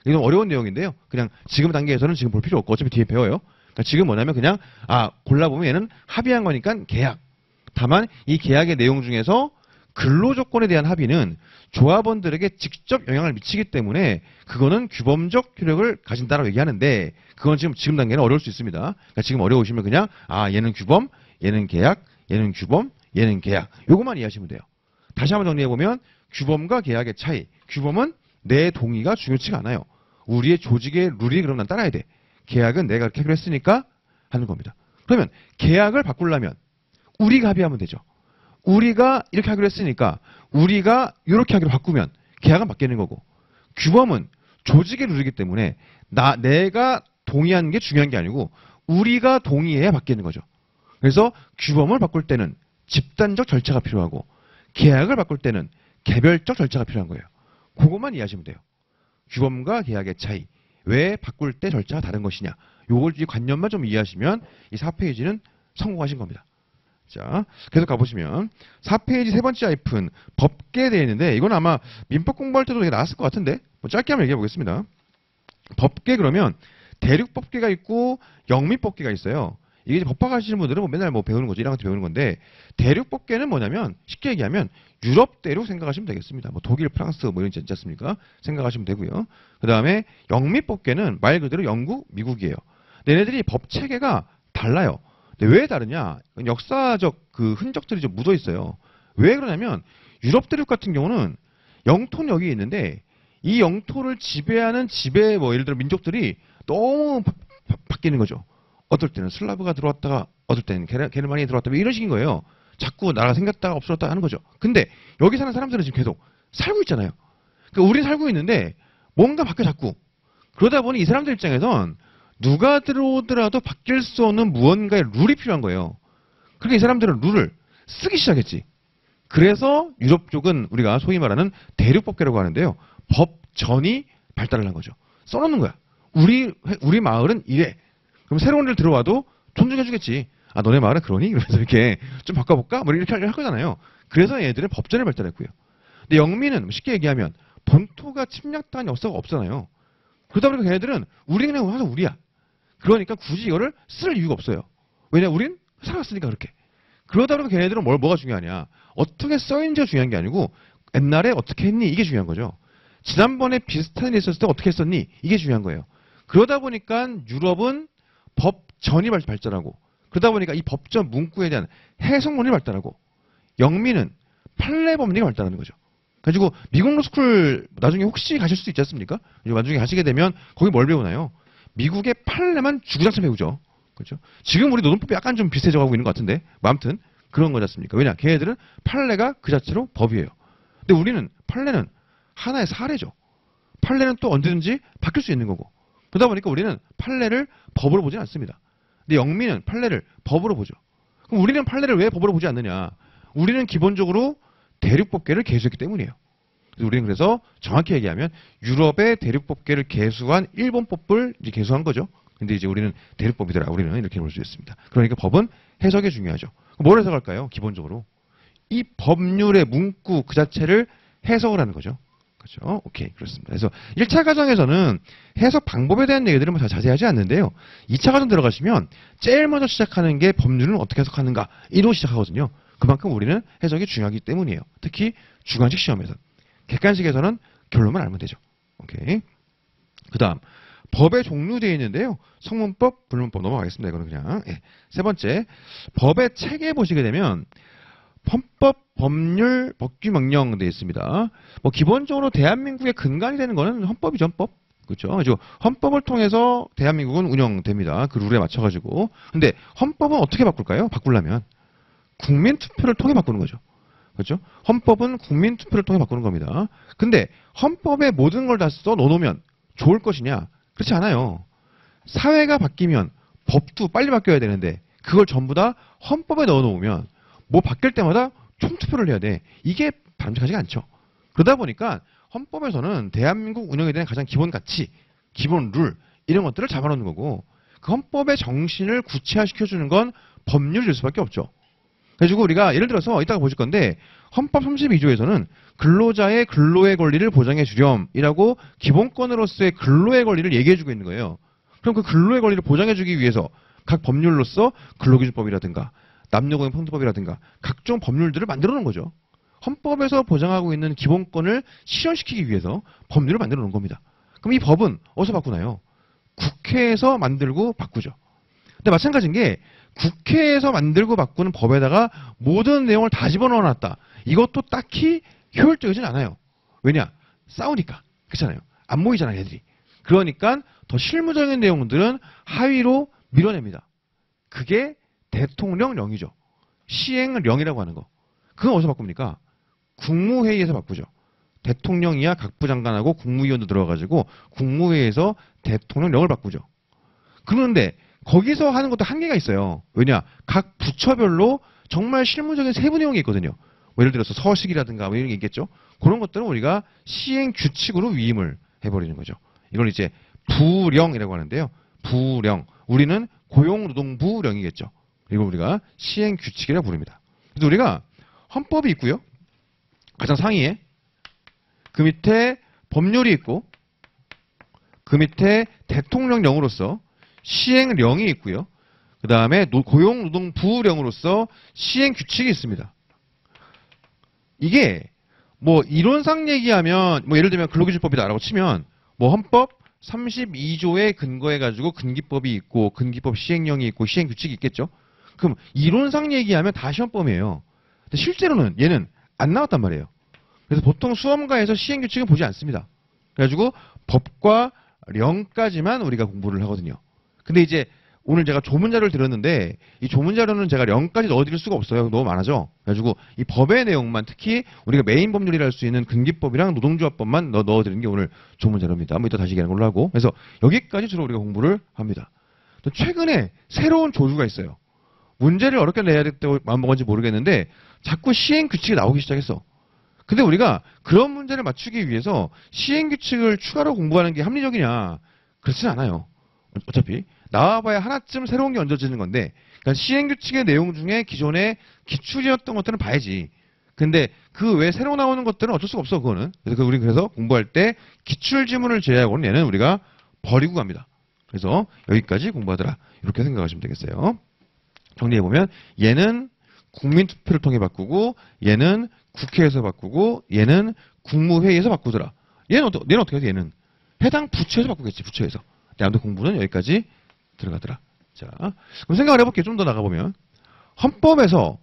이건 어려운 내용인데요. 그냥 지금 단계에서는 지금 볼 필요 없고 어차피 뒤에 배워요. 그러니까 지금 뭐냐면 그냥 골라보면 얘는 합의한 거니까 계약. 다만 이 계약의 내용 중에서 근로조건에 대한 합의는 조합원들에게 직접 영향을 미치기 때문에 그거는 규범적 효력을 가진다라고 얘기하는데 그건 지금 단계는 어려울 수 있습니다. 그러니까 지금 어려우시면 그냥 얘는 규범, 얘는 계약, 얘는 규범, 얘는 계약. 요것만 이해하시면 돼요. 다시 한번 정리해보면 규범과 계약의 차이. 규범은 내 동의가 중요치가 않아요. 우리의 조직의 룰이 그럼 난 따라야 돼. 계약은 내가 그렇게 하기로 했으니까 하는 겁니다. 그러면 계약을 바꾸려면 우리가 합의하면 되죠. 우리가 이렇게 하기로 했으니까 우리가 이렇게 하기로 바꾸면 계약은 바뀌는 거고 규범은 조직의 룰이기 때문에 내가 동의하는 게 중요한 게 아니고 우리가 동의해야 바뀌는 거죠. 그래서 규범을 바꿀 때는 집단적 절차가 필요하고 계약을 바꿀 때는 개별적 절차가 필요한 거예요. 그것만 이해하시면 돼요. 규범과 계약의 차이. 왜 바꿀 때 절차가 다른 것이냐. 이 관념만 좀 이해하시면 이 4페이지는 성공하신 겁니다. 자, 계속 가보시면 4페이지 세 번째 하이픈 법계에 되어 있는데 이건 아마 민법 공부할 때도 되게 나왔을 것 같은데 짧게 한번 얘기해 보겠습니다. 법계 그러면 대륙법계가 있고 영미법계가 있어요. 이게 이제 법학 하시는 분들은 맨날 배우는 거죠. 1학년 때 배우는 건데 대륙법계는 뭐냐면 쉽게 얘기하면 유럽 대륙 생각하시면 되겠습니다. 독일, 프랑스 이런 거 있지 않습니까? 생각하시면 되고요. 그 다음에 영미법계는 말 그대로 영국, 미국이에요. 얘네들이 법 체계가 달라요. 근데 왜 다르냐? 역사적 그 흔적들이 좀 묻어 있어요. 왜 그러냐면 유럽 대륙 같은 경우는 영토는 여기 있는데 이 영토를 지배하는 예를 들어 민족들이 너무 바뀌는 거죠. 어떨 때는 슬라브가 들어왔다가 어떨 때는 게르만이 들어왔다가 이런 식인 거예요. 자꾸 나라가 생겼다가 없어졌다가 하는 거죠. 근데 여기 사는 사람들은 지금 계속 살고 있잖아요. 그러니까 우리 살고 있는데 뭔가 바뀌어 자꾸. 그러다 보니 이 사람들 입장에선 누가 들어오더라도 바뀔 수 없는 무언가의 룰이 필요한 거예요. 그러니까 이 사람들은 룰을 쓰기 시작했지. 그래서 유럽 쪽은 우리가 소위 말하는 대륙법계라고 하는데요. 법전이 발달을 한 거죠. 써놓는 거야. 우리 마을은 이래. 그럼 새로운 애들 들어와도 존중해주겠지. 너네 마을은 그러니? 그래서 이렇게 좀 바꿔볼까? 이렇게 할 거잖아요. 그래서 얘들은 법전을 발달했고요. 근데 영미는 쉽게 얘기하면 본토가 침략당한 역사가 없잖아요. 그러다 보니까 걔네들은 우리는 그냥 항상 우리야. 그러니까 굳이 이거를 쓸 이유가 없어요. 왜냐면 우린 살았으니까 그렇게. 그러다 보니까 걔네들은 뭐가 중요하냐. 어떻게 써있는지가 중요한 게 아니고 옛날에 어떻게 했니? 이게 중요한 거죠. 지난번에 비슷한 일이 있었을 때 어떻게 했었니? 이게 중요한 거예요. 그러다 보니까 유럽은 법전이 발달하고 그러다 보니까 이 법전 문구에 대한 해석론이 발달하고 영미는 판례 법리가 발달하는 거죠. 가지고 미국 로스쿨 나중에 혹시 가실 수도 있지 않습니까? 나중에 가시게 되면 거기 뭘 배우나요? 미국의 판례만 주구장창 배우죠. 그렇죠? 지금 우리 노동법이 약간 좀 비슷해져 가고 있는 것 같은데 아무튼 그런 거지 않습니까? 왜냐? 걔네들은 판례가 그 자체로 법이에요. 근데 우리는 판례는 하나의 사례죠. 판례는 또 언제든지 바뀔 수 있는 거고 그러다 보니까 우리는 판례를 법으로 보지 않습니다. 근데 영미는 판례를 법으로 보죠. 그럼 우리는 판례를 왜 법으로 보지 않느냐? 우리는 기본적으로 대륙법계를 개수했기 때문이에요. 우리는 그래서 정확히 얘기하면 유럽의 대륙법계를 개수한 일본법을 이제 개수한 거죠. 근데 이제 우리는 대륙법이더라. 우리는 이렇게 볼 수 있습니다. 그러니까 법은 해석이 중요하죠. 뭘 해석할까요? 기본적으로 이 법률의 문구 그 자체를 해석을 하는 거죠. 그렇죠? 오케이. 그렇습니다. 그래서 1차 과정에서는 해석 방법에 대한 얘기들은 다 자세하지 않는데요. 2차 과정 들어가시면 제일 먼저 시작하는 게 법률은 어떻게 해석하는가 이로 시작하거든요. 그만큼 우리는 해석이 중요하기 때문이에요. 특히 주관식 시험에서. 객관식에서는 결론만 알면 되죠. 오케이. 그 다음 법의 종류되어 있는데요. 성문법, 불문법 넘어가겠습니다. 이거는 그냥. 세 번째, 법의 체계 보시게 되면 헌법, 법률, 법규, 명령 되어 있습니다. 기본적으로 대한민국의 근간이 되는 거는 헌법이죠. 헌법. 그렇죠? 그래서 헌법을 통해서 대한민국은 운영됩니다. 그 룰에 맞춰가지고. 근데 헌법은 어떻게 바꿀까요? 바꾸려면 국민 투표를 통해 바꾸는 거죠. 그렇죠? 헌법은 국민 투표를 통해 바꾸는 겁니다. 근데 헌법에 모든 걸 다 써 넣어놓으면 좋을 것이냐? 그렇지 않아요. 사회가 바뀌면 법도 빨리 바뀌어야 되는데 그걸 전부 다 헌법에 넣어놓으면 뭐 바뀔 때마다 총투표를 해야 돼. 이게 바람직하지가 않죠. 그러다 보니까 헌법에서는 대한민국 운영에 대한 가장 기본 가치, 기본 룰 이런 것들을 잡아놓는 거고 그 헌법의 정신을 구체화시켜주는 건 법률일 수밖에 없죠. 그래가지고 우리가 예를 들어서 이따가 보실 건데 헌법 32조에서는 근로자의 근로의 권리를 보장해 주렴이라고 기본권으로서의 근로의 권리를 얘기해주고 있는 거예요. 그럼 그 근로의 권리를 보장해주기 위해서 각 법률로서 근로기준법이라든가 남녀공용평등법이라든가 각종 법률들을 만들어 놓은 거죠. 헌법에서 보장하고 있는 기본권을 실현시키기 위해서 법률을 만들어 놓은 겁니다. 그럼 이 법은 어디서 바꾸나요? 국회에서 만들고 바꾸죠. 근데 마찬가지인 게 국회에서 만들고 바꾸는 법에다가 모든 내용을 다 집어넣어 놨다. 이것도 딱히 효율적이진 않아요. 왜냐? 싸우니까. 그렇잖아요. 안 모이잖아요, 애들이. 그러니까 더 실무적인 내용들은 하위로 밀어냅니다. 그게 대통령령이죠. 시행령이라고 하는 거. 그건 어디서 바꿉니까? 국무회의에서 바꾸죠. 대통령이야 각부 장관하고 국무위원도 들어가가지고 국무회의에서 대통령령을 바꾸죠. 그런데 거기서 하는 것도 한계가 있어요. 왜냐? 각 부처별로 정말 실무적인 세부 내용이 있거든요. 뭐 예를 들어서 서식이라든가 뭐 이런 게 있겠죠. 그런 것들은 우리가 시행 규칙으로 위임을 해버리는 거죠. 이걸 이제 부령이라고 하는데요. 부령. 우리는 고용노동부령이겠죠. 이걸 우리가 시행 규칙이라고 부릅니다. 그래서 우리가 헌법이 있고요. 가장 상위에 그 밑에 법률이 있고 그 밑에 대통령령으로서 시행령이 있고요. 그 다음에 고용노동부령으로서 시행규칙이 있습니다. 이게 뭐 이론상 얘기하면 뭐 예를 들면 근로기준법이다라고 치면 뭐 헌법 32조에 근거해가지고 근기법이 있고 근기법 시행령이 있고 시행규칙이 있겠죠. 그럼 이론상 얘기하면 다 시험범이에요. 근데 실제로는 얘는 안 나왔단 말이에요. 그래서 보통 수험가에서 시행규칙은 보지 않습니다. 그래가지고 법과 령까지만 우리가 공부를 하거든요. 근데 이제 오늘 제가 조문자료를 드렸는데 이 조문자료는 제가 령까지 넣어드릴 수가 없어요. 너무 많아져. 그래가지고 이 법의 내용만 특히 우리가 메인 법률이라 할 수 있는 근기법이랑 노동조합법만 넣어드리는 게 오늘 조문자료입니다. 뭐 이따 다시 얘기하는 걸로 하고. 그래서 여기까지 주로 우리가 공부를 합니다. 또 최근에 새로운 조류가 있어요. 문제를 어렵게 내야 됐다고 마음먹은지 모르겠는데 자꾸 시행규칙이 나오기 시작했어. 근데 우리가 그런 문제를 맞추기 위해서 시행규칙을 추가로 공부하는 게 합리적이냐? 그렇진 않아요. 어차피 나와봐야 하나쯤 새로운 게 얹어지는 건데 그러니까 시행규칙의 내용 중에 기존에 기출이었던 것들은 봐야지. 근데 그 외에 새로 나오는 것들은 어쩔 수가 없어. 그거는. 그래서 우리 그래서 공부할 때 기출지문을 제외하고는 얘는 우리가 버리고 갑니다. 그래서 여기까지 공부하더라. 이렇게 생각하시면 되겠어요. 정리해보면 얘는 국민투표를 통해 바꾸고 얘는 국회에서 바꾸고 얘는 국무회의에서 바꾸더라. 얘는 어떻게 해서 얘는 해당 부처에서 바꾸겠지. 부처에서. 아무튼 공부는 여기까지 들어가더라. 자, 그럼 생각을 해볼게요. 좀 더 나가보면 헌법에서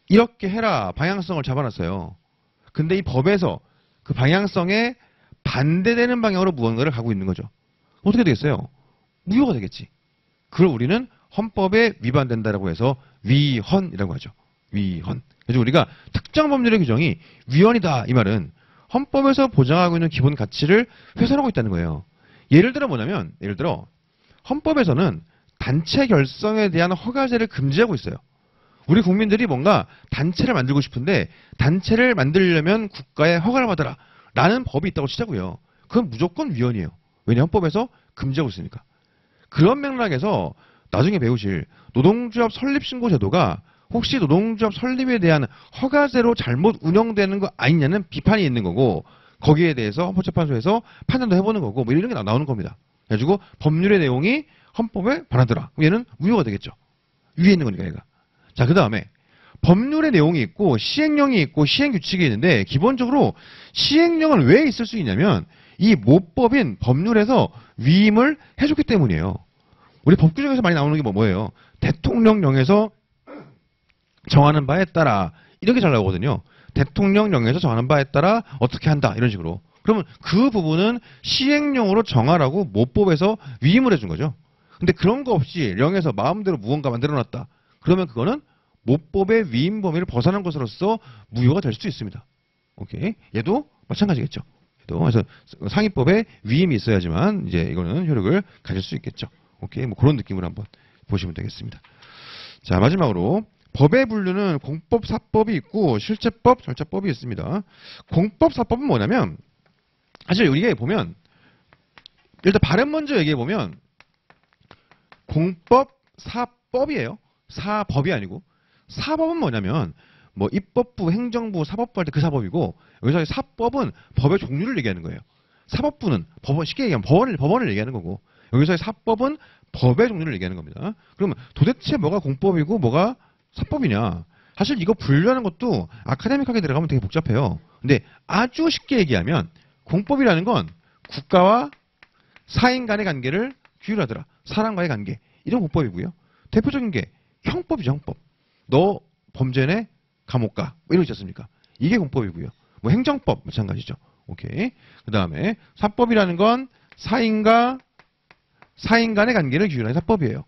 이렇게 해라 방향성을 잡아놨어요. 근데 이 법에서 그 방향성에 반대되는 방향으로 무언가를 가고 있는 거죠. 어떻게 되겠어요? 무효가 되겠지. 그걸 우리는 헌법에 위반된다라고 해서 위헌이라고 하죠. 위헌. 그래서 우리가 특정 법률의 규정이 위헌이다 이 말은 헌법에서 보장하고 있는 기본 가치를 훼손하고 있다는 거예요. 예를 들어 뭐냐면 예를 들어 헌법에서는 단체 결성에 대한 허가제를 금지하고 있어요. 우리 국민들이 뭔가 단체를 만들고 싶은데 단체를 만들려면 국가에 허가를 받아라 라는 법이 있다고 치자고요. 그건 무조건 위헌이에요. 왜냐 헌법에서 금지하고 있으니까. 그런 맥락에서 나중에 배우실 노동조합 설립신고 제도가 혹시 노동조합 설립에 대한 허가제로 잘못 운영되는 거 아니냐는 비판이 있는 거고 거기에 대해서 헌법재판소에서 판단도 해보는 거고 뭐 이런 게 나오는 겁니다. 그래가지고 법률의 내용이 헌법에 반하더라. 얘는 무효가 되겠죠. 위에 있는 거니까 얘가. 자, 그 다음에 법률의 내용이 있고 시행령이 있고 시행규칙이 있는데 기본적으로 시행령은 왜 있을 수 있냐면 이 모법인 법률에서 위임을 해줬기 때문이에요. 우리 법 규정에서 많이 나오는 게 뭐예요? 대통령령에서 정하는 바에 따라 이렇게 잘 나오거든요. 대통령령에서 정하는 바에 따라 어떻게 한다 이런 식으로. 그러면 그 부분은 시행령으로 정하라고 모법에서 위임을 해준 거죠. 근데 그런 거 없이 0에서 마음대로 무언가 만들어놨다. 그러면 그거는 모법의 위임 범위를 벗어난 것으로서 무효가 될 수 있습니다. 오케이. 얘도 마찬가지겠죠. 그래서 상위법에 위임이 있어야지만 이제 이거는 효력을 가질 수 있겠죠. 오케이. 뭐 그런 느낌으로 한번 보시면 되겠습니다. 자, 마지막으로 법의 분류는 공법, 사법이 있고 실체법, 절차법이 있습니다. 공법, 사법은 뭐냐면 사실 우리가 보면 일단 발음 먼저 얘기해 보면 공법, 사법이에요. 사법이 아니고 사법은 뭐냐면 뭐 입법부, 행정부, 사법부 할 때 그 사법이고 여기서 사법은 법의 종류를 얘기하는 거예요. 사법부는 법원 쉽게 얘기하면 법원을 얘기하는 거고 여기서의 사법은 법의 종류를 얘기하는 겁니다. 그러면 도대체 뭐가 공법이고 뭐가 사법이냐? 사실 이거 분류하는 것도 아카데믹하게 들어가면 되게 복잡해요. 근데 아주 쉽게 얘기하면 공법이라는 건 국가와 사인 간의 관계를 규율하더라. 사람과의 관계. 이런 공법이고요. 대표적인 게 형법이죠. 형법. 너 범죄네 감옥 가. 뭐 이런 거 있지 않습니까? 이게 공법이고요. 뭐 행정법 마찬가지죠. 오케이. 그 다음에 사법이라는 건 사인과 사인 간의 관계를 규율하는 사법이에요.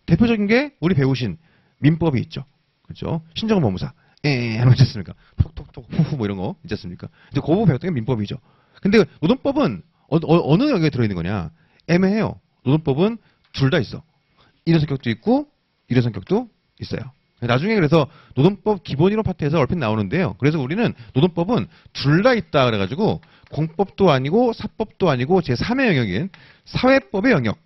대표적인 게 우리 배우신 민법이 있죠. 그렇죠? 신정법무사. 하는 거 있지 않습니까? 톡톡톡 후후 뭐 이런 거 있지 않습니까? 이제 그거 배웠던 게 민법이죠. 근데 노동법은 어느 영역에 들어있는 거냐? 애매해요. 노동법은 둘 다 있어. 이런 성격도 있고 이런 성격도 있어요. 나중에 그래서 노동법 기본이론 파트에서 얼핏 나오는데요. 그래서 우리는 노동법은 둘 다 있다 그래가지고 공법도 아니고 사법도 아니고 제3의 영역인 사회법의 영역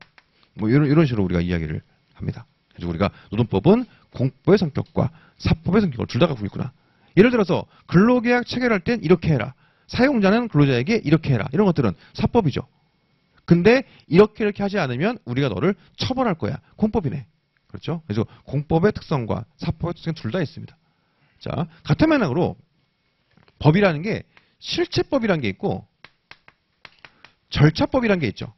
뭐 이런 식으로 우리가 이야기를 합니다. 그래서 우리가 노동법은 공법의 성격과 사법의 성격을 둘 다 갖고 있구나. 예를 들어서 근로계약 체결할 땐 이렇게 해라. 사용자는 근로자에게 이렇게 해라. 이런 것들은 사법이죠. 근데 이렇게 하지 않으면 우리가 너를 처벌할 거야. 공법이네. 그렇죠? 그래서 공법의 특성과 사법의 특성이 둘 다 있습니다. 자, 같은 맥락으로 법이라는 게 실체법이라는 게 있고 절차법이라는 게 있죠.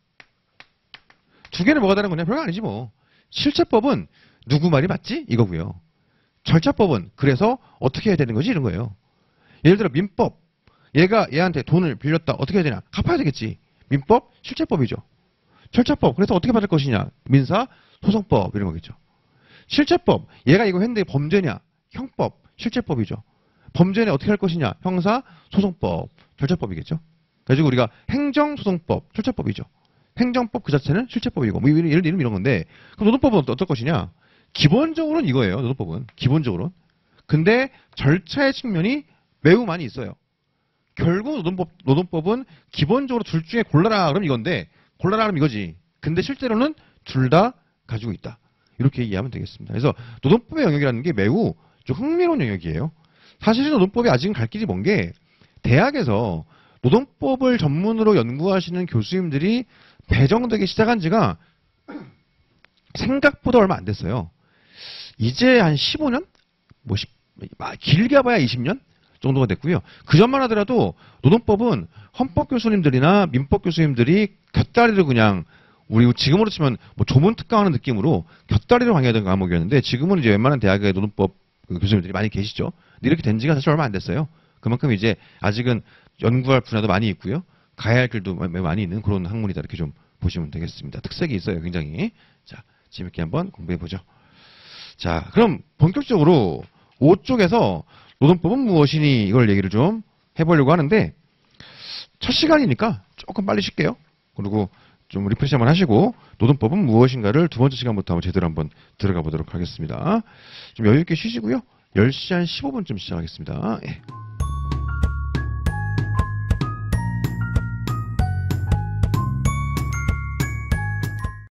두 개는 뭐가 다른 거냐? 별거 아니지 뭐. 실체법은 누구 말이 맞지? 이거고요. 절차법은 그래서 어떻게 해야 되는 거지? 이런 거예요. 예를 들어 민법. 얘가 얘한테 돈을 빌렸다. 어떻게 해야 되냐? 갚아야 되겠지. 민법, 실체법이죠. 절차법. 그래서 어떻게 받을 것이냐? 민사, 소송법 이런 거겠죠. 실체법. 얘가 이거 했는데 범죄냐? 형법, 실체법이죠. 범죄는 어떻게 할 것이냐? 형사, 소송법, 절차법이겠죠. 그래서 우리가 행정소송법, 절차법이죠. 행정법 그 자체는 실체법이고 뭐 예를 들면 이런 건데 그럼 노동법은 어떨 것이냐? 기본적으로는 이거예요. 노동법은. 기본적으로는. 근데 절차의 측면이 매우 많이 있어요. 결국 노동법은 기본적으로 둘 중에 골라라 그러면 이건데 골라라 그러면 이거지. 근데 실제로는 둘 다 가지고 있다. 이렇게 이해하면 되겠습니다. 그래서 노동법의 영역이라는 게 매우 좀 흥미로운 영역이에요. 사실은 노동법이 아직은 갈 길이 먼 게 대학에서 노동법을 전문으로 연구하시는 교수님들이 배정되기 시작한 지가 생각보다 얼마 안 됐어요. 이제 한 15년? 길게 봐야 20년? 정도가 됐고요. 그 전만 하더라도 노동법은 헌법 교수님들이나 민법 교수님들이 곁다리로 그냥 우리 지금으로 치면 뭐 조문 특강하는 느낌으로 곁다리로 강의하던 과목이었는데 지금은 이제 웬만한 대학의 노동법 교수님들이 많이 계시죠. 근데 이렇게 된 지가 사실 얼마 안 됐어요. 그만큼 이제 아직은 연구할 분야도 많이 있고요. 가야 할 길도 많이 있는 그런 학문이다 이렇게 좀 보시면 되겠습니다. 특색이 있어요, 굉장히. 자, 재밌게 한번 공부해 보죠. 자, 그럼 본격적으로 5쪽에서 노동법은 무엇이니 이걸 얘기를 좀 해보려고 하는데 첫 시간이니까 조금 빨리 쉴게요. 그리고 좀 리프레시 한번 하시고 노동법은 무엇인가를 두 번째 시간부터 한번 제대로 한번 들어가 보도록 하겠습니다. 좀 여유 있게 쉬시고요. 10시 한 15분쯤 시작하겠습니다. 예.